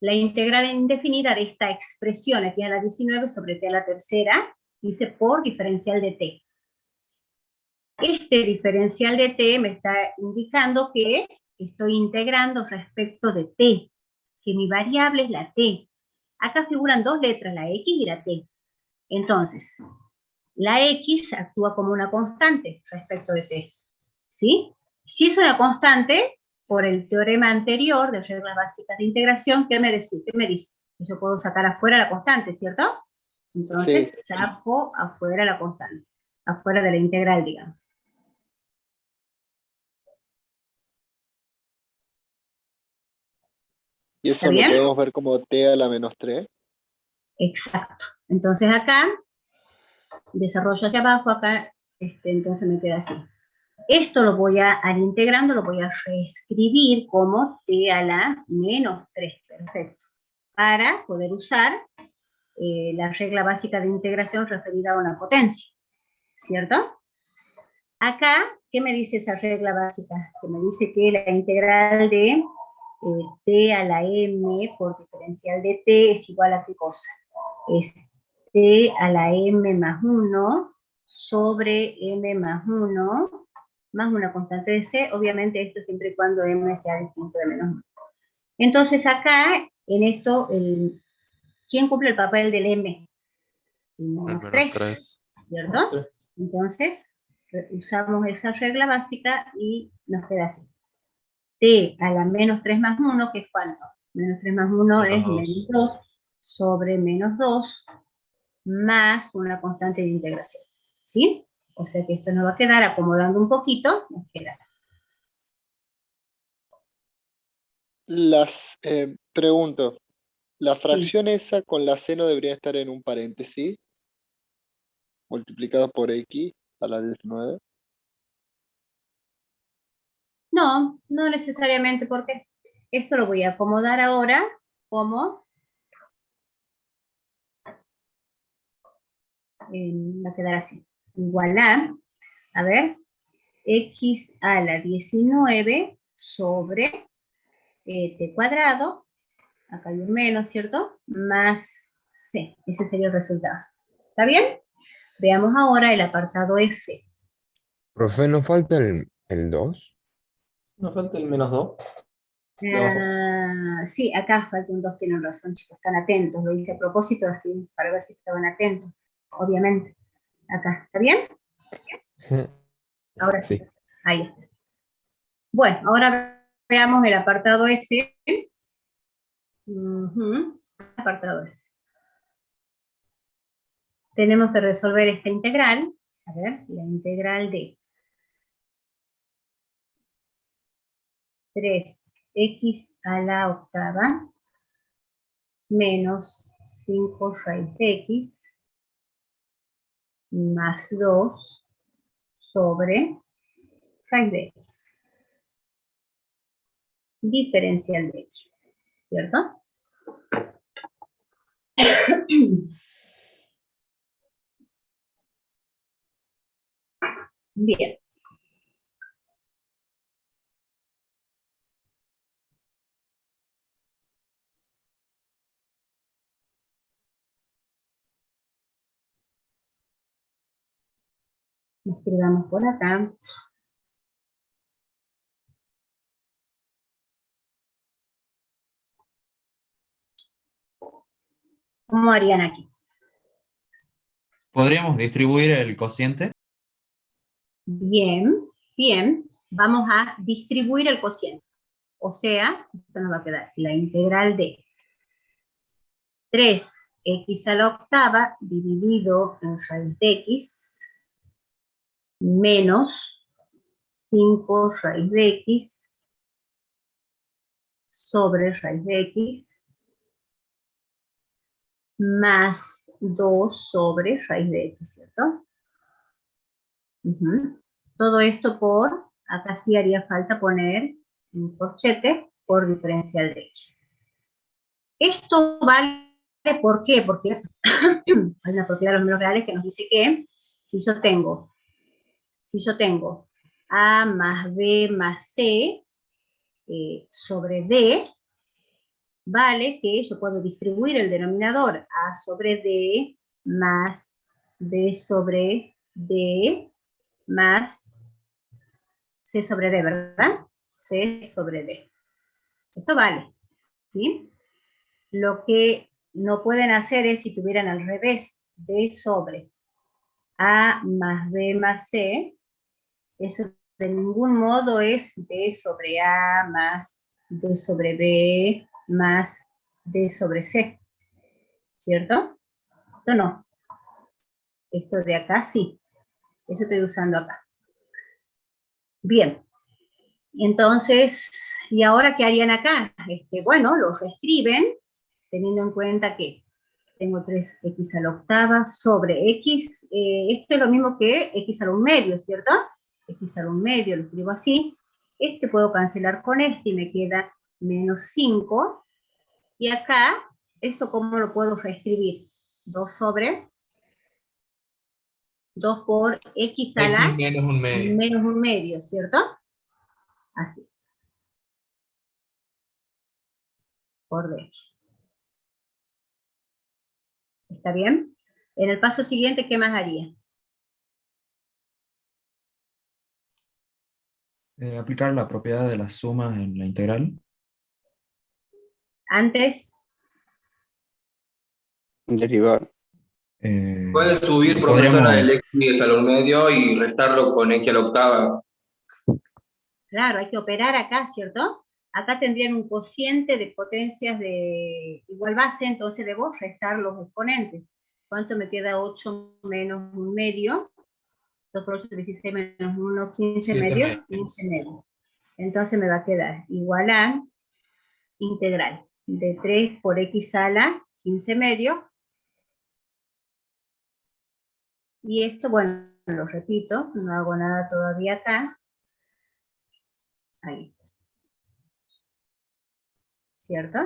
La integral indefinida de esta expresión aquí a la 19 sobre t a la tercera, dice por diferencial de t. Este diferencial de t me está indicando que estoy integrando respecto de t, que mi variable es la t. Acá figuran dos letras, la x y la t. Entonces, la x actúa como una constante respecto de t, ¿sí? Si es una constante, por el teorema anterior de reglas básicas de integración, ¿qué me dice? Que yo puedo sacar afuera la constante, ¿cierto? Entonces,
Sí.
saco afuera la constante, afuera de la integral, digamos.
Y
¿Está
eso lo
bien?
podemos ver como t a la menos 3.
Exacto. Entonces acá, desarrollo hacia abajo, acá, entonces me queda así. Esto lo voy a, al integrando, lo voy a reescribir como t a la menos 3, perfecto, para poder usar la regla básica de integración referida a una potencia, ¿cierto? Acá, ¿qué me dice esa regla básica? Que me dice que la integral de t a la m por diferencial de t es igual a qué cosa? Es t a la m más 1 sobre m más 1 más una constante de c, obviamente esto siempre y cuando m sea distinto de menos 1. Entonces acá, en esto, ¿quién cumple el papel del m? Menos 3, ¿cierto? Entonces, usamos esa regla básica y nos queda así. T a la menos 3 más 1, que es ¿cuánto? Menos 3 más 1 es menos 2 sobre menos 2 más una constante de integración, ¿sí? O sea que esto nos va a quedar acomodando un poquito, nos queda.
Pregunto, ¿la
Sí.
fracción esa con la c no debería estar en un paréntesis? Multiplicado por x a la 19.
No, no necesariamente, porque esto lo voy a acomodar ahora como va a quedar así. Igual a ver, x a la 19 sobre t cuadrado, acá hay un menos, ¿cierto? Más c, ese sería el resultado. ¿Está bien? Veamos ahora el apartado F.
Profe, ¿no falta el 2?
¿No falta el menos 2?
Sí, acá falta un 2, tienen razón, chicos, están atentos, lo hice a propósito así, para ver si estaban atentos, obviamente. Acá, ¿está bien? Ahora sí,
Sí.
ahí está. Bueno, ahora veamos el apartado F. Apartado F. Tenemos que resolver esta integral. A ver, la integral de 3x a la octava menos 5 raíz de x más 2 sobre raíz de x. diferencial de x, ¿cierto? Bien. Escribamos por acá. ¿Cómo harían aquí?
¿Podríamos distribuir el cociente?
Bien, bien. Vamos a distribuir el cociente. O sea, esto nos va a quedar la integral de 3x a la octava dividido en raíz de x menos 5 raíz de x sobre raíz de x más 2 sobre raíz de x, ¿cierto? Todo esto por, acá sí haría falta poner un corchete por diferencial de x. Esto vale, ¿por qué? Porque hay una propiedad de los números reales que nos dice que si yo tengo a más b más c sobre d, vale que yo puedo distribuir el denominador a sobre d más b sobre d más c sobre d, ¿verdad? C sobre d. Esto vale, ¿sí? Lo que no pueden hacer es, si tuvieran al revés, d sobre a más b más c, eso de ningún modo es d sobre a más d sobre b más d sobre c, ¿cierto? Esto no. Esto de acá sí. Eso estoy usando acá. Bien. Entonces, ¿y ahora qué harían acá? Bueno, lo reescriben teniendo en cuenta que tengo 3x a la octava sobre x. Esto es lo mismo que x a la un medio, ¿cierto? X a la un medio, lo escribo así. Puedo cancelar con y me queda menos 5. Y acá, ¿esto cómo lo puedo reescribir? 2 sobre 2 por x a la
X menos un medio.
¿Cierto? Así. Por dx. ¿Está bien? En el paso siguiente, ¿qué más haría?
Aplicar la propiedad de las sumas en la integral.
Antes.
Derivar.
Puedes subir, profesora, el x al medio y restarlo con x a la octava.
Claro, hay que operar acá, ¿cierto? Acá tendrían un cociente de potencias de igual base, entonces debo restar los exponentes. ¿Cuánto me queda? 8 menos un medio. 2 por 8, 16 menos 1, 15 medios. 15 medios. Entonces me va a quedar igual a integral de 3 por x a la 15 medios. Y esto, bueno, lo repito, no hago nada todavía acá. Ahí. ¿Cierto?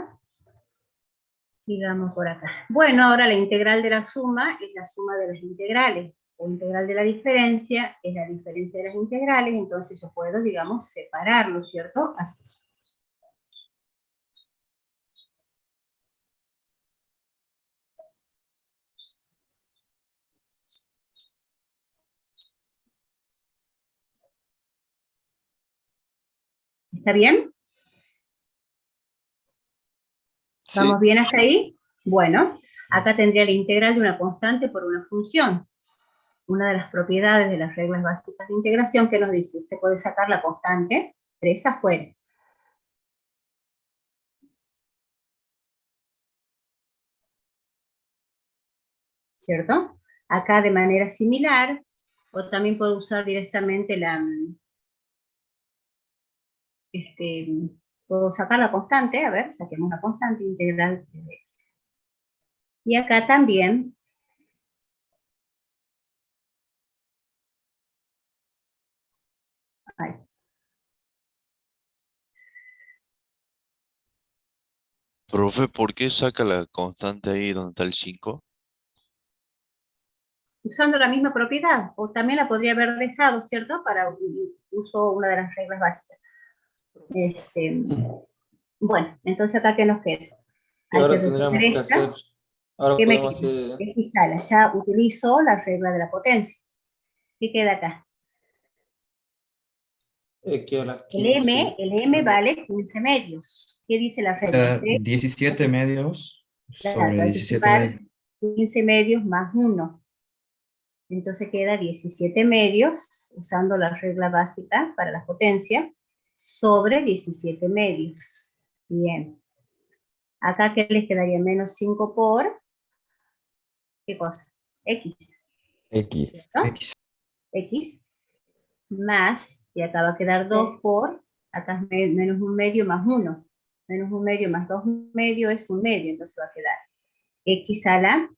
Sigamos por acá. Bueno, ahora la integral de la suma es la suma de las integrales. O integral de la diferencia es la diferencia de las integrales. Entonces yo puedo, digamos, separarlo, ¿cierto? Así. ¿Está bien? ¿Vamos bien hasta ahí? Bueno, acá tendría la integral de una constante por una función. Una de las propiedades de las reglas básicas de integración que nos dice, usted puede sacar la constante 3 afuera. ¿Cierto? Acá de manera similar, o también puedo usar directamente la... puedo sacar la constante, a ver, saquemos la constante integral de x. Y acá también, ahí.
Profe, ¿por qué saca la constante ahí donde está el 5?
Usando la misma propiedad, o también la podría haber dejado, ¿cierto? Para uso una de las reglas básicas. Bueno, entonces acá ¿qué nos queda?
Y
Hay
ahora
que resolver
tendríamos que
esta.
hacer, ahora
¿Qué me
podemos
queda?
hacer,
X sala, ya utilizo la regla de la potencia. ¿Qué queda acá?
que a las
El
15.
M vale 15 medios. ¿Qué dice la regla?
17 medios
Claro,
sobre
hay que
17
sumar
medios.
15 medios más 1. Entonces queda 17 medios, usando la regla básica para la potencia, sobre 17 medios. Bien. Acá, ¿qué les quedaría? Menos 5 por, ¿qué cosa? X.
X.
¿Cierto? X. Más, y acá va a quedar 2 por, acá es menos 1 medio más 1. Menos 1 medio más 2 medio es 1 medio, entonces va a quedar X a la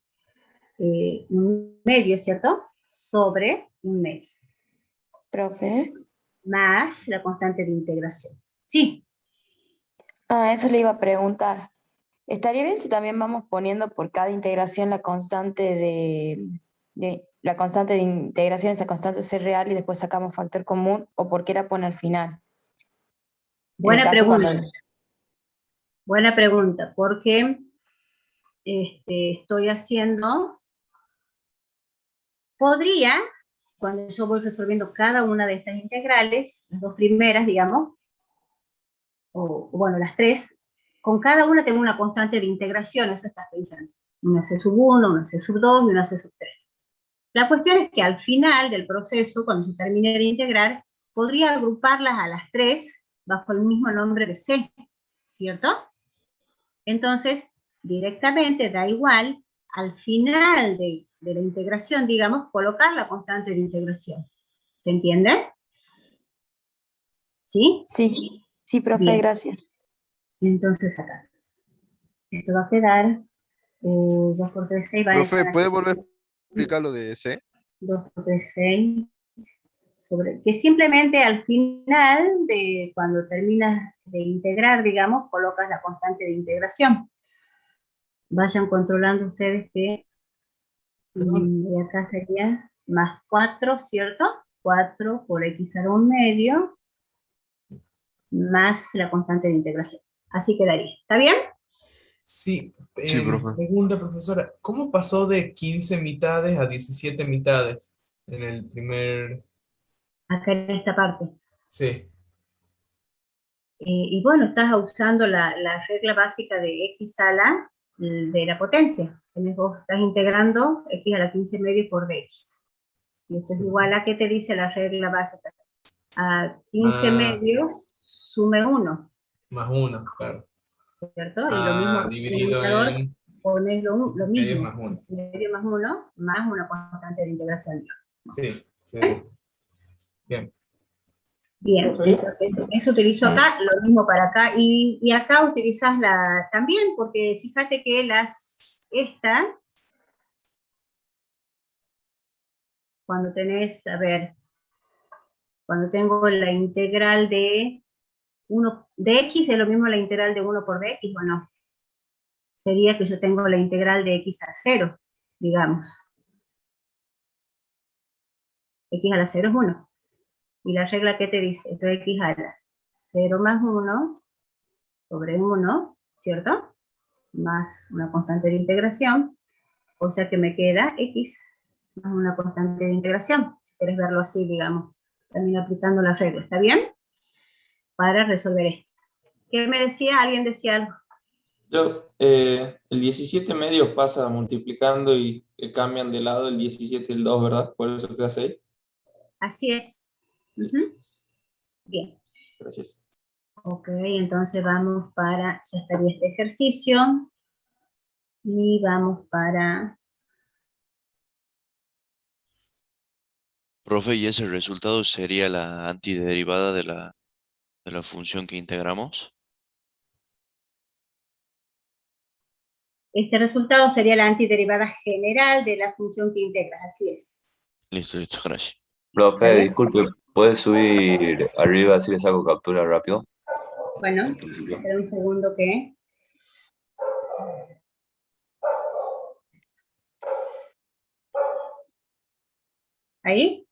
1 medio, ¿cierto? Sobre 1 medio.
Profe.
Más la constante de integración. Sí.
Eso le iba a preguntar. ¿Estaría bien si también vamos poniendo por cada integración la constante la constante de integración, esa constante ser real y después sacamos factor común, o por qué la pone al final?
Buena pregunta. Buena pregunta, porque estoy haciendo, podría, cuando yo voy resolviendo cada una de estas integrales, las dos primeras, digamos, o bueno, las tres, con cada una tengo una constante de integración, eso estás pensando. Una C sub 1, una C sub 2 y una C sub 3. La cuestión es que al final del proceso, cuando se termine de integrar, podría agruparlas a las tres bajo el mismo nombre de C, ¿cierto? Entonces, directamente da igual, al final de la integración, digamos, colocar la constante de integración. ¿Se entiende? ¿Sí?
Sí, sí, profe,
Bien.
gracias.
Entonces acá. Esto va a quedar 2 por 3, 6.
Profe, ¿puede volver a explicar lo de C?
2 por 3, 6. Que simplemente al final, de cuando terminas de integrar, digamos, colocas la constante de integración. Vayan controlando ustedes que de acá sería más 4, ¿cierto? 4 por x a la 1 medio más la constante de integración. Así quedaría. ¿Está bien?
Sí,
Sí, profe.
pregunta, profesora, ¿cómo pasó de 15 mitades a 17 mitades en el primer?
Acá en esta parte.
Sí.
Y bueno, estás usando la regla básica de x a la de la potencia. Vos estás integrando x a la 15 medio por dx. Y esto es igual a, ¿qué te dice la regla básica? A 15 medios sume 1.
Más 1, claro.
¿Cierto? Y lo mismo
Dividido
en pones lo mismo.
Más 1.
Medio más 1 más una constante de integración.
Sí, sí. Bien.
Bien, entonces eso utilizo acá, lo mismo para acá, y acá utilizas la también, porque fíjate que cuando tenés, a ver, cuando tengo la integral de 1 de x, es lo mismo la integral de 1 por dx, bueno, sería que yo tengo la integral de x a 0, digamos. X a la 0 es 1. ¿Y la regla qué te dice? Esto es x a la 0 más 1 sobre 1, ¿cierto? Más una constante de integración, o sea que me queda x más una constante de integración, si quieres verlo así, digamos, también aplicando la regla, ¿está bien? Para resolver esto. ¿Qué me decía? ¿Alguien decía algo?
Yo, el 17 medios pasa multiplicando y cambian de lado el 17 y el 2, ¿verdad? Por eso queda 6.
Así es. Bien.
Gracias.
Ok, entonces vamos para, ya estaría este ejercicio, y vamos para...
Profe, ¿y ese resultado sería la antiderivada de la función que integramos?
Este resultado sería la antiderivada general de la función que integras, así es.
Listo, gracias.
Profe, disculpe, ¿puede subir arriba si le saco captura rápido?
Bueno, espera un segundo que... ¿Ahí?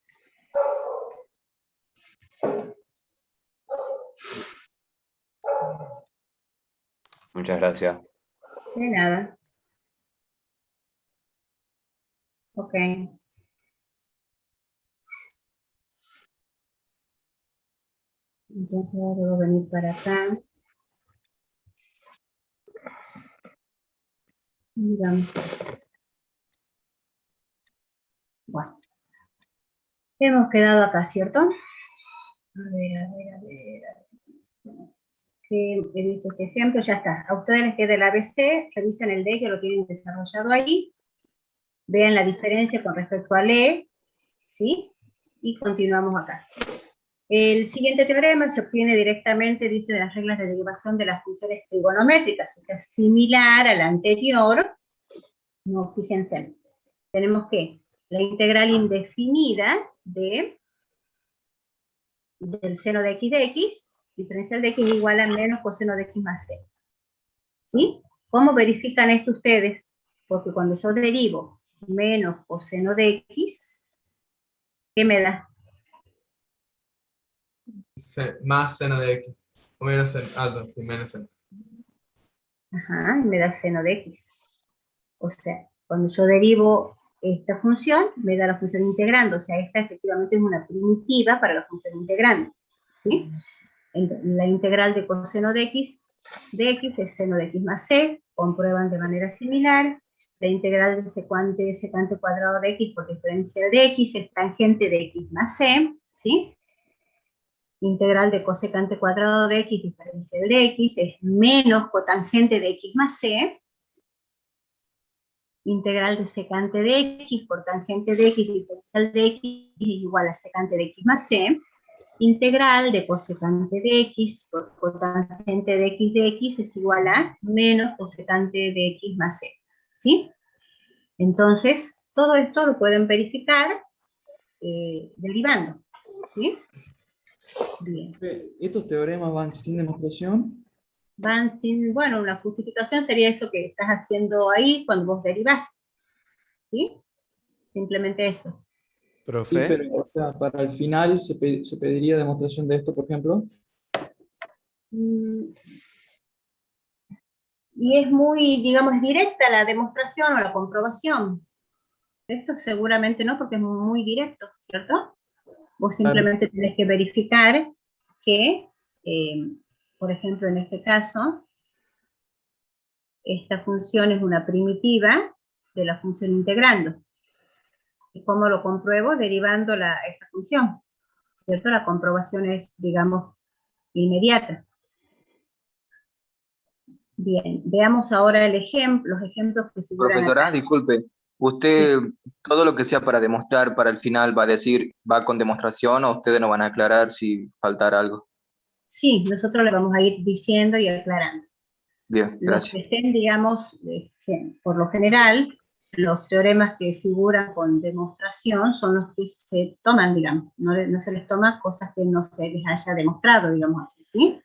Muchas gracias.
De nada. Ok. Entonces ahora voy a venir para acá. Miramos. Bueno. Hemos quedado acá, ¿cierto? A ver. Que he visto este ejemplo, ya está. A ustedes les queda el ABC, revisen el D que lo tienen desarrollado ahí. Vean la diferencia con respecto al E, ¿sí? Y continuamos acá. El siguiente teorema se obtiene directamente, dice, de las reglas de derivación de las funciones trigonométricas, o sea, similar al anterior. No, fíjense, tenemos que la integral indefinida del seno de x, diferencial de x igual a menos coseno de x más c. ¿Sí? ¿Cómo verifican esto ustedes? Porque cuando yo derivo menos coseno de x, ¿qué me da?
Más seno de x. O menos seno. Sí, menos seno.
Ajá, me da seno de x. O sea, cuando yo derivo esta función, me da la función integrando. O sea, esta efectivamente es una primitiva para la función integrando. ¿Sí? Entonces, la integral de coseno de x es seno de x más c. Comprueban de manera similar. La integral de secante cuadrado de x por diferencia de x es tangente de x más c. ¿Sí? Integral de cosecante cuadrado de x diferencial de x es menos cotangente de x más c. Integral de secante de x por tangente de x diferencial de x es igual a secante de x más c. Integral de cosecante de x por cotangente de x es igual a menos cosecante de x más c. ¿Sí? Entonces, todo esto lo pueden verificar derivando. ¿Sí? Bien.
¿Estos teoremas van sin demostración?
Van sin, bueno, una justificación sería eso que estás haciendo ahí cuando vos derivás. ¿Sí? Simplemente eso.
Sí, pero o sea, para el final se pediría demostración de esto, por ejemplo.
Y es muy, digamos, directa la demostración o la comprobación. Esto seguramente no, porque es muy directo, ¿cierto? Vos simplemente tenés que verificar que, por ejemplo, en este caso, esta función es una primitiva de la función integrando. ¿Y cómo lo compruebo? Derivando esta función, ¿cierto? La comprobación es, digamos, inmediata. Bien, veamos ahora los ejemplos que figuran
Profesora,
acá.
disculpe, usted todo lo que sea para demostrar para el final va a decir, va con demostración o ustedes nos van a aclarar si faltara algo.
Sí, nosotros le vamos a ir diciendo y aclarando.
Bien,
Los
gracias.
que estén, digamos, por lo general, los teoremas que figuran con demostración son los que se toman, digamos, no se les toma cosas que no se les haya demostrado, digamos así, ¿sí?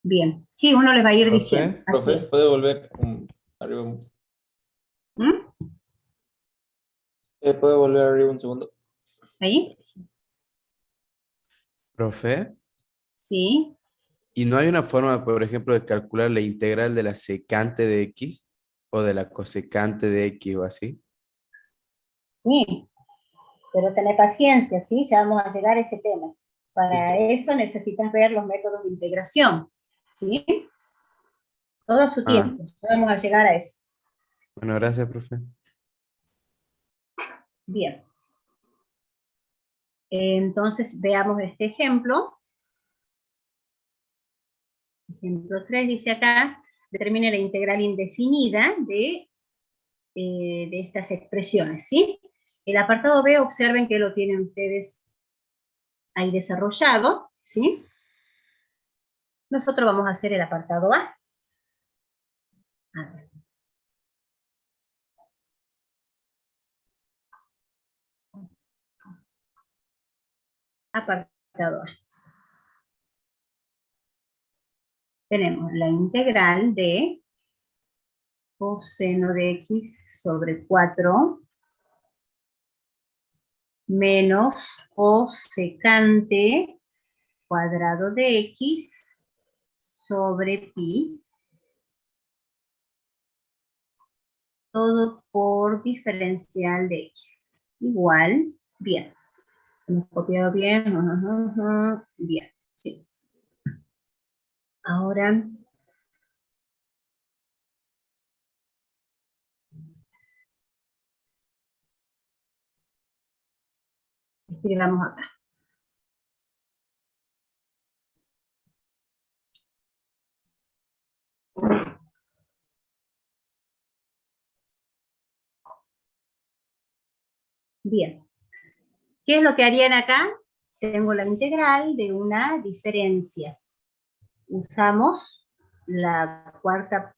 Bien, sí, uno les va a ir diciendo.
Profe, ¿puede volver arriba? ¿Puede volver arriba un segundo?
¿Ahí?
Profe.
Sí.
¿Y no hay una forma, por ejemplo, de calcular la integral de la secante de x o de la cosecante de x o así?
Sí, pero tener paciencia, ¿sí? Ya vamos a llegar a ese tema. Para eso necesitas ver los métodos de integración, ¿sí? Todo a su tiempo, ya vamos a llegar a eso.
Bueno, gracias, profe.
Bien. Entonces, veamos este ejemplo. Ejemplo 3 dice acá, determine la integral indefinida de estas expresiones, ¿sí? El apartado B, observen que lo tienen ustedes ahí desarrollado, ¿sí? Nosotros vamos a hacer el apartado A. A ver. Apartado A. Tenemos la integral de coseno de x sobre 4 menos cosecante cuadrado de x sobre pi, todo por diferencial de x, igual, bien. Hemos copiado bien, bien, sí. Ahora, escribamos acá. Bien. ¿Qué es lo que harían acá? Tengo la integral de una diferencia. Usamos la cuarta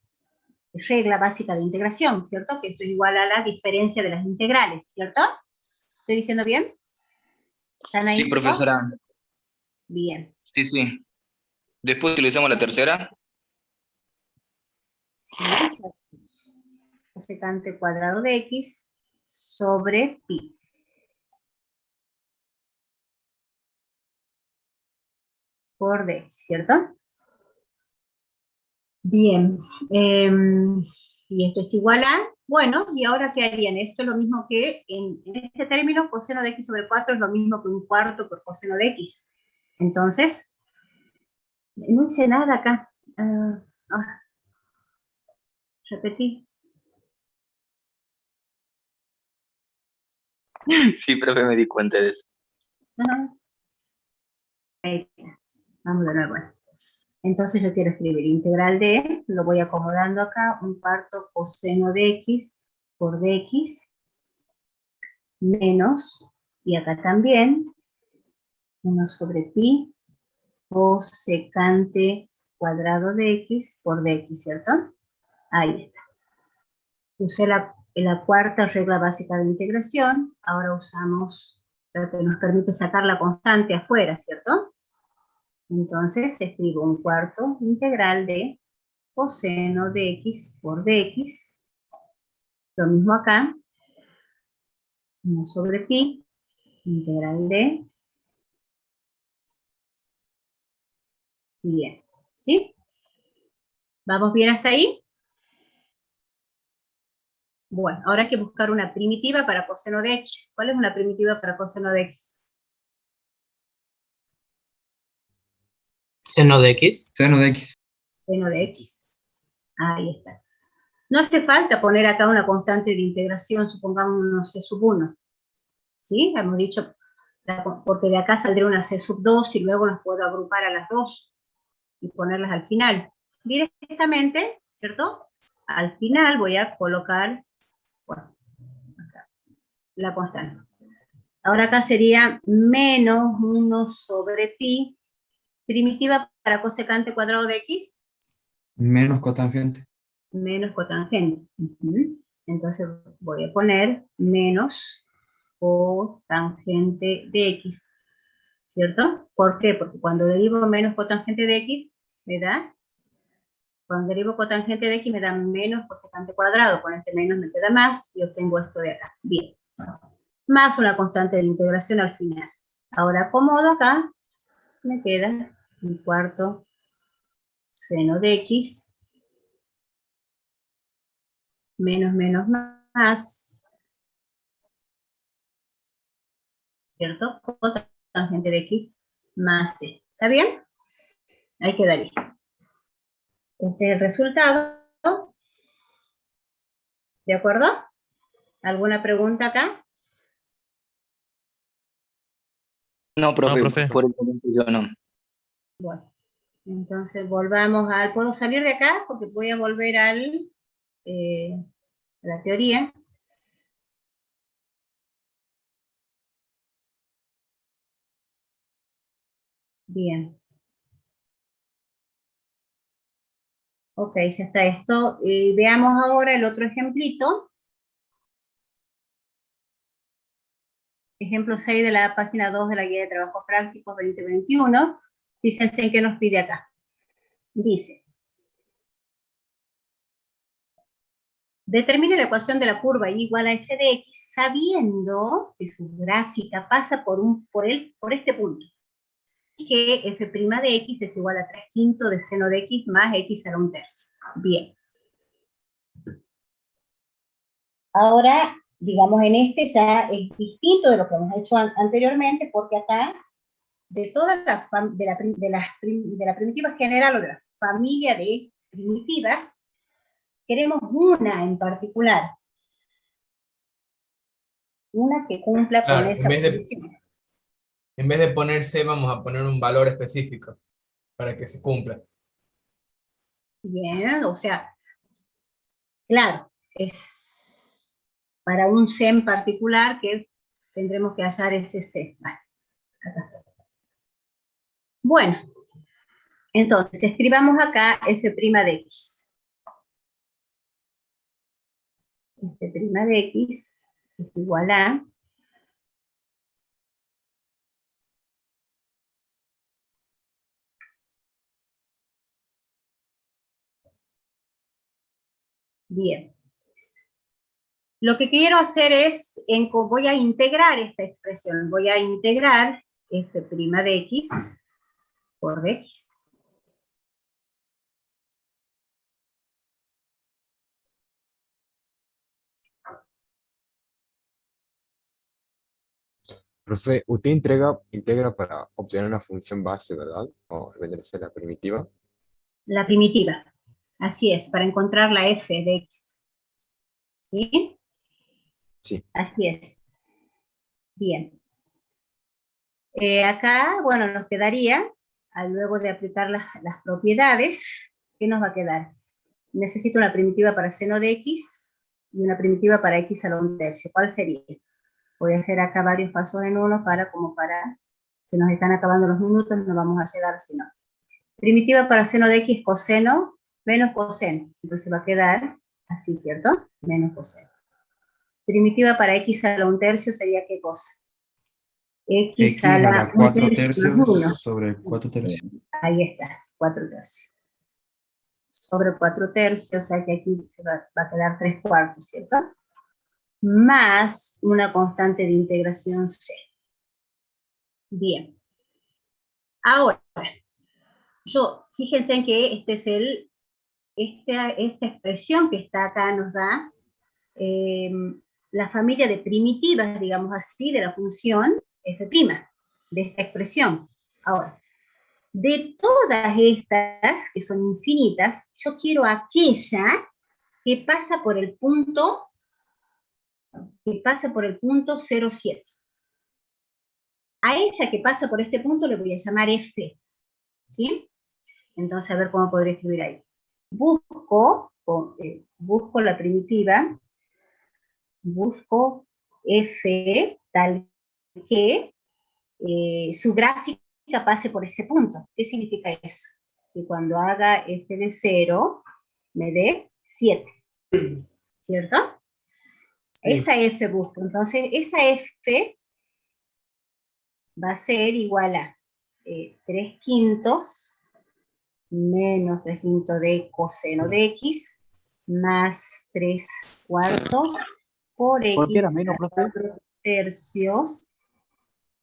regla básica de integración, ¿cierto? Que esto es igual a la diferencia de las integrales, ¿cierto? ¿Estoy diciendo bien? ¿Están ahí?
Sí, profesora.
Bien.
Sí, sí. Después utilizamos la tercera.
Sí, cosecante cuadrado de x sobre pi. Por dx, ¿cierto? Bien. Y esto es igual a, bueno, ¿y ahora qué harían? Esto es lo mismo que, en este término, coseno de x sobre 4 es lo mismo que un cuarto por coseno de x. Entonces, no hice nada acá. Repetí.
Sí, profe, me di cuenta de eso.
Ajá. Ahí está. Vamos de nuevo. Entonces yo quiero escribir integral de, lo voy acomodando acá, un cuarto coseno de x por dx, menos, y acá también, 1 sobre pi, cosecante cuadrado de x por dx, ¿cierto? Ahí está. Usé la cuarta regla básica de integración, ahora usamos lo que nos permite sacar la constante afuera, ¿cierto? Entonces escribo un cuarto integral de coseno de x por dx, lo mismo acá, 1 sobre pi, integral de, bien, ¿sí? ¿Vamos bien hasta ahí? Bueno, ahora hay que buscar una primitiva para coseno de x. ¿Cuál es una primitiva para coseno de x?
Seno de x. Seno de x.
Seno de x. Ahí está. No hace falta poner acá una constante de integración, supongamos una c sub 1. ¿Sí? Hemos dicho, porque de acá saldría una c sub 2 y luego las puedo agrupar a las dos y ponerlas al final. Directamente, ¿cierto? Al final voy a colocar, bueno, acá, la constante. Ahora acá sería menos 1 sobre pi, primitiva para cosecante cuadrado de x.
Menos cotangente.
Menos cotangente. Entonces voy a poner menos cotangente de x, ¿cierto? ¿Por qué? Porque cuando derivo menos cotangente de x, me da, cuando derivo cotangente de x me da menos cosecante cuadrado, con este menos me queda más, y obtengo esto de acá. Bien. Más una constante de integración al final. Ahora acomodo acá, me queda un cuarto seno de x, menos menos más, ¿cierto? Cotangente de x más c. ¿Está bien? Ahí quedaría. Este es el resultado. ¿De acuerdo? ¿Alguna pregunta acá?
No, profe, por el momento yo no.
Bueno, entonces volvamos al... ¿Puedo salir de acá? Porque voy a volver a la teoría. Bien. Ok, ya está esto. Veamos ahora el otro ejemplito. Ejemplo 6 de la página 2 de la Guía de Trabajos Prácticos 2021. Fíjense en qué nos pide acá. Dice, Determine la ecuación de la curva y igual a f de x, sabiendo que su gráfica pasa por este punto. Y que f' de x es igual a 3/5 de seno de x más x a la 1/3. Bien. Ahora, digamos, en este ya es distinto de lo que hemos hecho anteriormente, porque acá, de la primitiva general o de la familia de primitivas, queremos una en particular. Una que cumpla con
Claro,
esa condición.
en vez de poner C, vamos a poner un valor específico para que se cumpla.
Bien, o sea, claro, es para un C en particular que tendremos que hallar ese C. Vale, acá está. Bueno, entonces escribamos acá f' de x. F' de x es igual a bien. Lo que quiero hacer es, voy a integrar esta expresión, voy a integrar f' de x por x.
Profe, usted integra para obtener una función base, ¿verdad? O vendría a ser la primitiva.
La primitiva, así es, para encontrar la f de x. ¿Sí?
Sí.
Así es. Bien. Acá, bueno, nos quedaría, luego de aplicar las propiedades, ¿qué nos va a quedar? Necesito una primitiva para seno de x y una primitiva para x a la 1/3. ¿Cuál sería? Voy a hacer acá varios pasos en uno como para, se nos están acabando los minutos, no vamos a llegar si no. Primitiva para seno de x, coseno menos coseno. Entonces va a quedar así, ¿cierto? Menos coseno. Primitiva para x a la 1/3 sería ¿qué cosa? X a la
4
1/3 más 1.
sobre 4 tercios.
Ahí está, 4/3. Sobre 4/3, o sea que aquí va a quedar 3/4, ¿cierto? Más una constante de integración C. Bien. Ahora, fíjense en que esta expresión que está acá nos da la familia de primitivas, digamos así, de la función f', de esta expresión. Ahora, de todas estas, que son infinitas, yo quiero aquella que pasa por el punto 0,7. A ella que pasa por este punto le voy a llamar f, ¿sí? Entonces, a ver cómo podría escribir ahí. Busco la primitiva, busco f tal que su gráfica pase por ese punto. ¿Qué significa eso? Que cuando haga f de 0, me dé 7. ¿Cierto? Sí. Esa f busco. Entonces, esa f va a ser igual a 3/5 menos 3/5 de coseno de x más 3/4 por x
¿Por qué era menos,
a
profe?
4/3,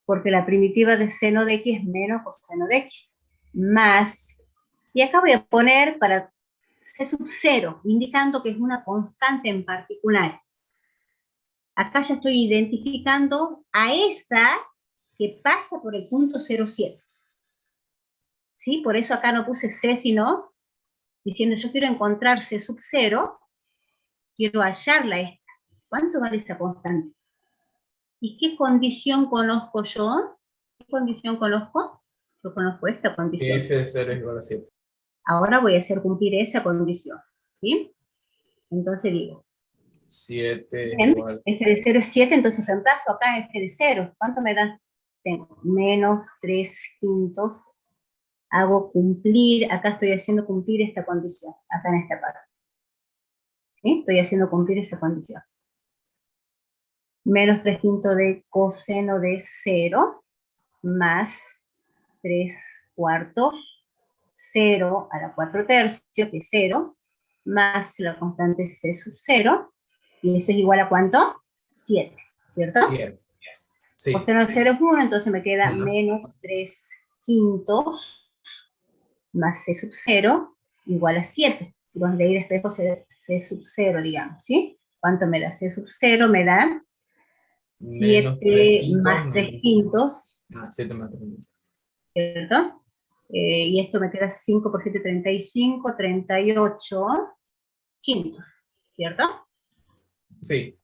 porque la primitiva de seno de x es menos coseno de x, más, y acá voy a poner para c sub 0, indicando que es una constante en particular. Acá ya estoy identificando a esa que pasa por el punto 0,7. ¿Sí? Por eso acá no puse C, sino diciendo yo quiero encontrar C sub 0, quiero hallarla esta. ¿Cuánto vale esa constante? ¿Y qué condición conozco yo? ¿Qué condición conozco? Yo conozco esta condición.
Que f de 0 es igual a 7.
Ahora voy a hacer cumplir esa condición. ¿Sí? Entonces digo.
7
Bien,
igual.
f de 0 es 7, entonces reemplazo acá f de 0. ¿Cuánto me da? Tengo menos 3/5. Hago cumplir, acá estoy haciendo cumplir esta condición, acá en esta parte. ¿Sí? Estoy haciendo cumplir esa condición. Menos 3/5 de coseno de 0, más 3/4, 0 a la 4/3, que es 0, más la constante C sub 0, y eso es igual a ¿cuánto? 7, ¿cierto?
Bien. Sí.
Coseno de 0 es 1, entonces me queda
Uno.
menos 3 quintos más C sub 0 igual a 7. Y con ley de espejo C sub 0, digamos, ¿sí? ¿Cuánto me da C sub 0? Me da 7 más 3 quintos.
7 más 3 quintos.
¿Cierto? Y esto me queda 5 por 7, 35, 38 quintos, ¿cierto?
Sí.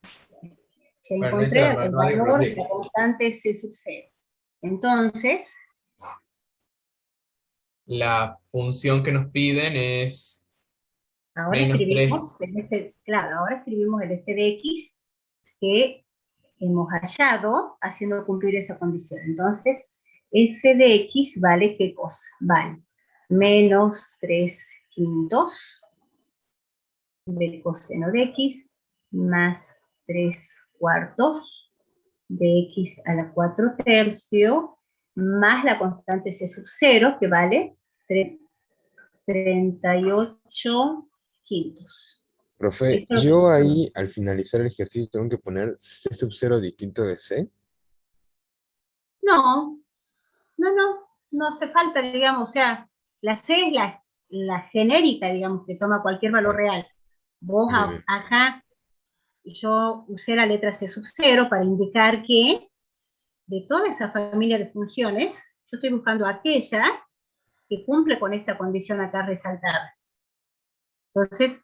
Ya
Bueno,
encontré
esa
el
matemática,
valor
sí.
de la constante C sub 0. Entonces,
La función que nos piden es
ahora
menos 3.
claro, ahora escribimos el f de x que hemos hallado haciendo cumplir esa condición. Entonces, f de x vale ¿qué cosa? Vale menos 3 quintos del coseno de x más 3 cuartos de x a la 4 tercios más la constante c sub 0 que vale 38 quintos.
Profe,
Esto es lo
yo
que-
ahí al finalizar el ejercicio tengo que poner C sub 0 distinto de C.
No, no hace falta, digamos, o sea, la C es la genérica, digamos, que toma cualquier valor real. Vos
Bien.
acá, yo usé la letra C sub 0 para indicar que de toda esa familia de funciones, yo estoy buscando aquella que cumple con esta condición acá resaltada. Entonces,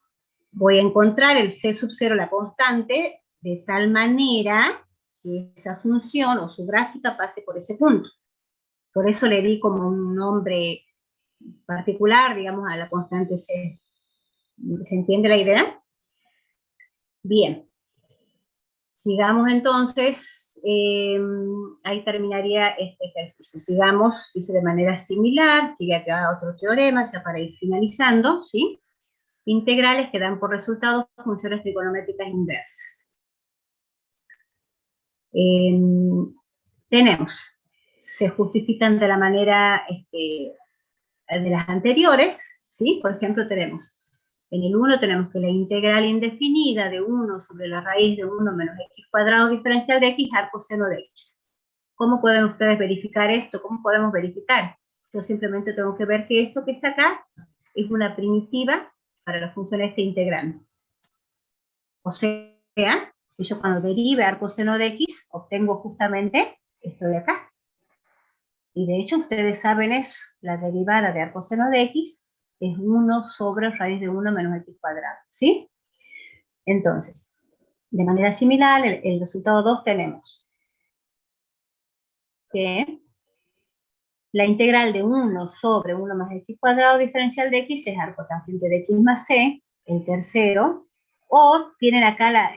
voy a encontrar el C sub 0, la constante, de tal manera que esa función o su gráfica pase por ese punto. Por eso le di como un nombre particular, digamos, a la constante C. ¿Se entiende la idea? Bien. Sigamos entonces, ahí terminaría este ejercicio. Sigamos, dice de manera similar, sigue acá otro teorema, ya para ir finalizando, ¿sí? Integrales que dan por resultado funciones trigonométricas inversas. Tenemos, se justifican de la manera de las anteriores, ¿sí? Por ejemplo, tenemos, en el 1 tenemos que la integral indefinida de 1 sobre la raíz de 1 menos x cuadrado diferencial de x al coseno de x. ¿Cómo pueden ustedes verificar esto? ¿Cómo podemos verificar? Yo simplemente tengo que ver que esto que está acá es una primitiva para la función integrando. O sea, que yo cuando derive al coseno de x, obtengo justamente esto de acá. Y de hecho ustedes saben eso, la derivada de coseno de x es 1 sobre raíz de 1 menos x cuadrado, ¿sí? Entonces, de manera similar, el resultado 2 tenemos que la integral de 1 sobre 1 más x cuadrado diferencial de x es arcotangente de x más c, el tercero, o tienen acá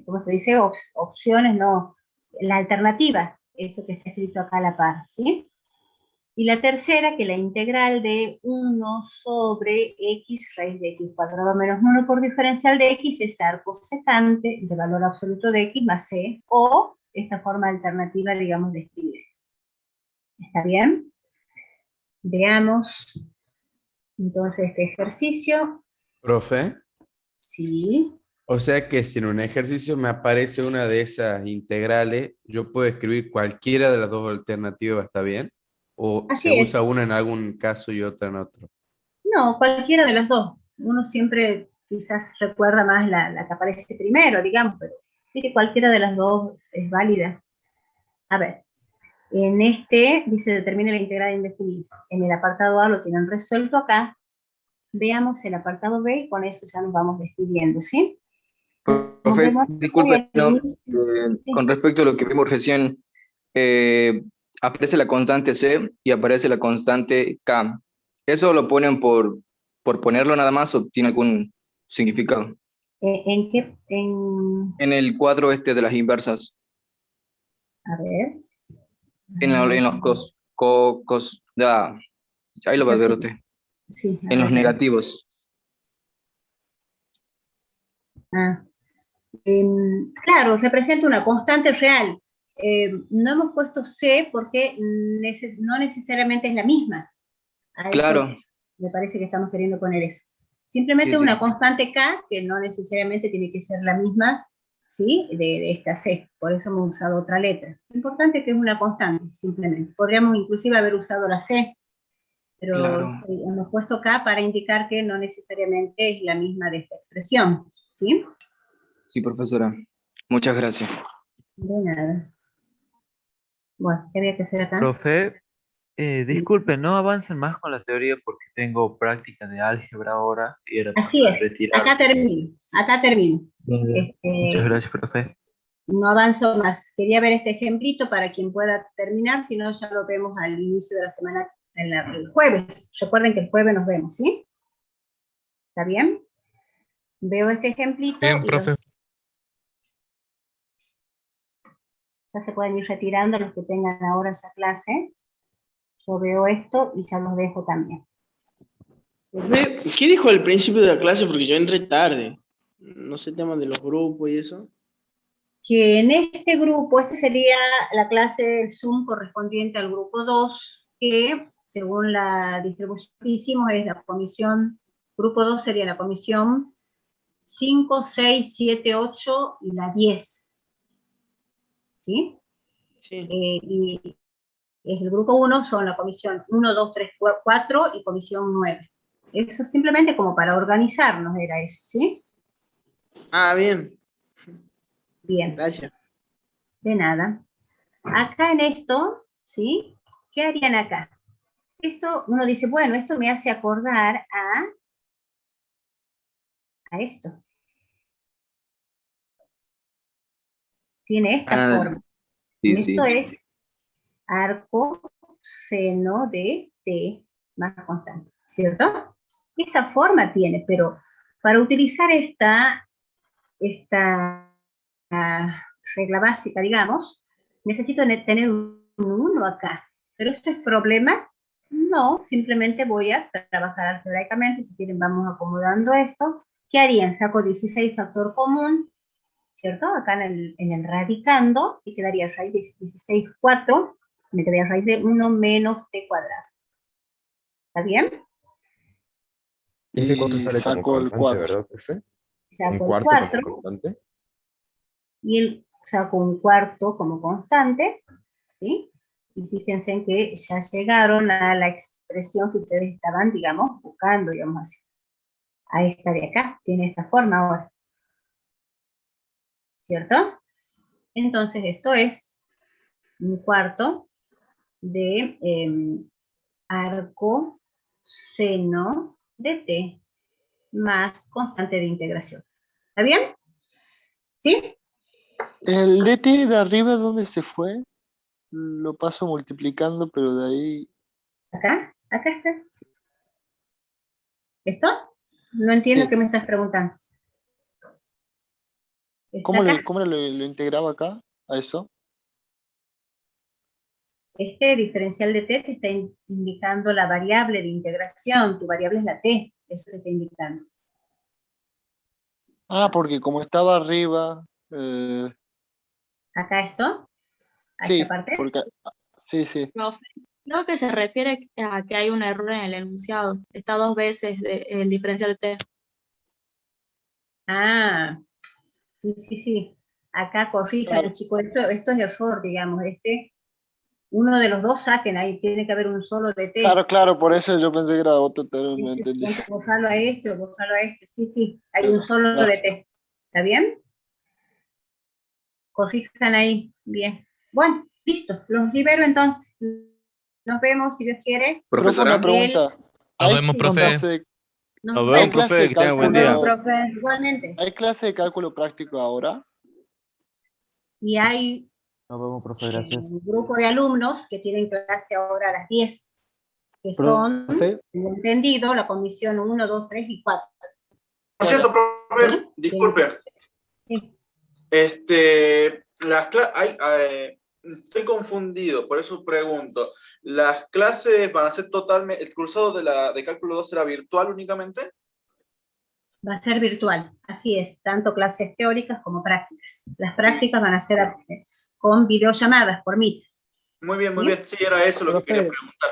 ¿cómo se dice? Opciones, no, la alternativa, esto que está escrito acá a la par, ¿sí? Y la tercera, que la integral de 1 sobre x raíz de x cuadrado menos 1 por diferencial de x es arcosecante de valor absoluto de x más c, o esta forma alternativa, digamos, de escribir. ¿Está bien? Veamos entonces este ejercicio.
Profe,
Sí.
o sea que si en un ejercicio me aparece una de esas integrales, yo puedo escribir cualquiera de las dos alternativas, ¿está bien? ¿O se
Así
usa
es.
una en algún caso y otra en otro?
No, cualquiera de las dos. Uno siempre quizás recuerda más la que aparece primero, digamos, pero sí que cualquiera de las dos es válida. A ver, en este dice determine la integral indefinida. En el apartado A lo tienen resuelto acá. Veamos el apartado B y con eso ya nos vamos despidiendo, ¿sí?
Profe, disculpe, no, con respecto a lo que vimos recién, aparece la constante C y aparece la constante K. ¿Eso lo ponen por ponerlo nada más o tiene algún significado?
¿En qué? En
el cuadro de las inversas.
A ver.
En los ahí lo va a ver usted.
Sí,
en los negativos.
Claro, representa una constante real. No hemos puesto C porque no necesariamente es la misma.
Claro.
Me parece que estamos queriendo poner eso. Simplemente
Sí,
una
sí.
constante K, que no necesariamente tiene que ser la misma, ¿sí? De esta C. Por eso hemos usado otra letra. Lo importante es que es una constante, simplemente. Podríamos inclusive haber usado la C, pero
Claro.
sí, hemos puesto K para indicar que no necesariamente es la misma de esta expresión, ¿sí?
Sí, profesora. Muchas gracias.
De nada. Bueno, ¿qué había que hacer acá?
Profe,
Sí.
disculpe, no avancen más con la teoría porque tengo práctica de álgebra ahora y era
Así
para
es,
retirar.
acá termino, acá termino.
Bien. Muchas gracias, profe.
No avanzo más. Quería ver este ejemplito para quien pueda terminar, si no ya lo vemos al inicio de la semana, el jueves. Recuerden que el jueves nos vemos, ¿sí? ¿Está bien? Veo este ejemplito.
Bien,
y
profe.
ya se pueden ir retirando los que tengan ahora ya clase. Yo veo esto y ya los dejo también.
Profe, ¿qué dijo al principio de la clase? Porque yo entré tarde. No sé, temas de los grupos y eso.
Que en este grupo, esta sería la clase del Zoom correspondiente al grupo 2, que según la distribución que hicimos es la comisión, grupo 2 sería la comisión 5, 6, 7, 8 y la 10. ¿Sí?
Sí.
Y es el grupo 1, son la comisión 1, 2, 3, 4 y comisión 9. Eso simplemente como para organizarnos era eso, ¿sí?
Ah, bien.
Bien.
Gracias.
De nada. Acá en esto, ¿sí? ¿Qué harían acá? Esto, uno dice, bueno, esto me hace acordar a esto. Tiene esta forma.
Sí,
Esto
sí.
es arco seno de t más constante, ¿cierto? Esa forma tiene, pero para utilizar esta regla básica, digamos, necesito tener un 1 acá. ¿Pero esto es problema? No, simplemente voy a trabajar algebraicamente. Si quieren, vamos acomodando esto. ¿Qué harían? Saco 16 factor común, ¿cierto? Acá en el radicando, y quedaría raíz de 16, 4, me quedaría raíz de 1 menos t cuadrado. ¿Está bien?
Ese 4
Y
sale como
saco el
constante,
4.
¿verdad, profe? Un
Saco el
cuarto
4,
como constante.
y saco un cuarto como constante, ¿sí? Y fíjense en que ya llegaron a la expresión que ustedes estaban, digamos, buscando, digamos así. A esta de acá, tiene esta forma ahora. ¿Cierto? Entonces esto es un cuarto de arco seno de t más constante de integración. ¿Está bien? ¿Sí?
¿El DT de arriba dónde se fue? Lo paso multiplicando, pero de ahí...
Acá está. ¿Esto? No entiendo
Sí.
qué me estás preguntando. ¿Está
¿Cómo,
acá?
cómo lo integraba acá? ¿A eso?
Este diferencial de t te está indicando la variable de integración. Tu variable es la t. Eso te está indicando.
Ah, porque como estaba arriba...
¿Acá esto? ¿A
sí,
esta parte?
porque... Sí, sí.
Profe, creo que se refiere a que hay un error en el enunciado. Está 2 veces el diferencial de t.
Ah, sí. Acá corrijan,
Claro.
chicos. Esto es error, digamos. Uno de los dos saquen ahí. Tiene que haber un solo de t.
Claro, por eso yo pensé que era otro término, no
Sí,
entendí.
borrarlo a este o borrarlo a este. Sí. Hay un
Bueno,
solo
gracias.
de t. ¿Está bien? Corrijan ahí. Bien. Bueno, listo. Los libero entonces. Nos vemos, si Dios quiere.
Profe, una pregunta.
Nos vemos, profe.
Nos vemos, profe, que tengan buen día.
Profe, igualmente.
¿Hay clase de cálculo práctico ahora?
Y hay
Nos vemos, profe, gracias.
un grupo de alumnos que tienen clase ahora a las 10, que son,
Profe.
tengo entendido, la comisión 1, 2, 3 y 4.
Por cierto, profe,
¿Sí?
disculpe.
Sí.
Estoy confundido, por eso pregunto. ¿Las clases van a ser totalmente, el cursado de cálculo 2 será virtual únicamente?
Va a ser virtual, así es, tanto clases teóricas como prácticas. Las prácticas van a ser con videollamadas por Meet.
Muy bien, sí, era eso lo que quería preguntar.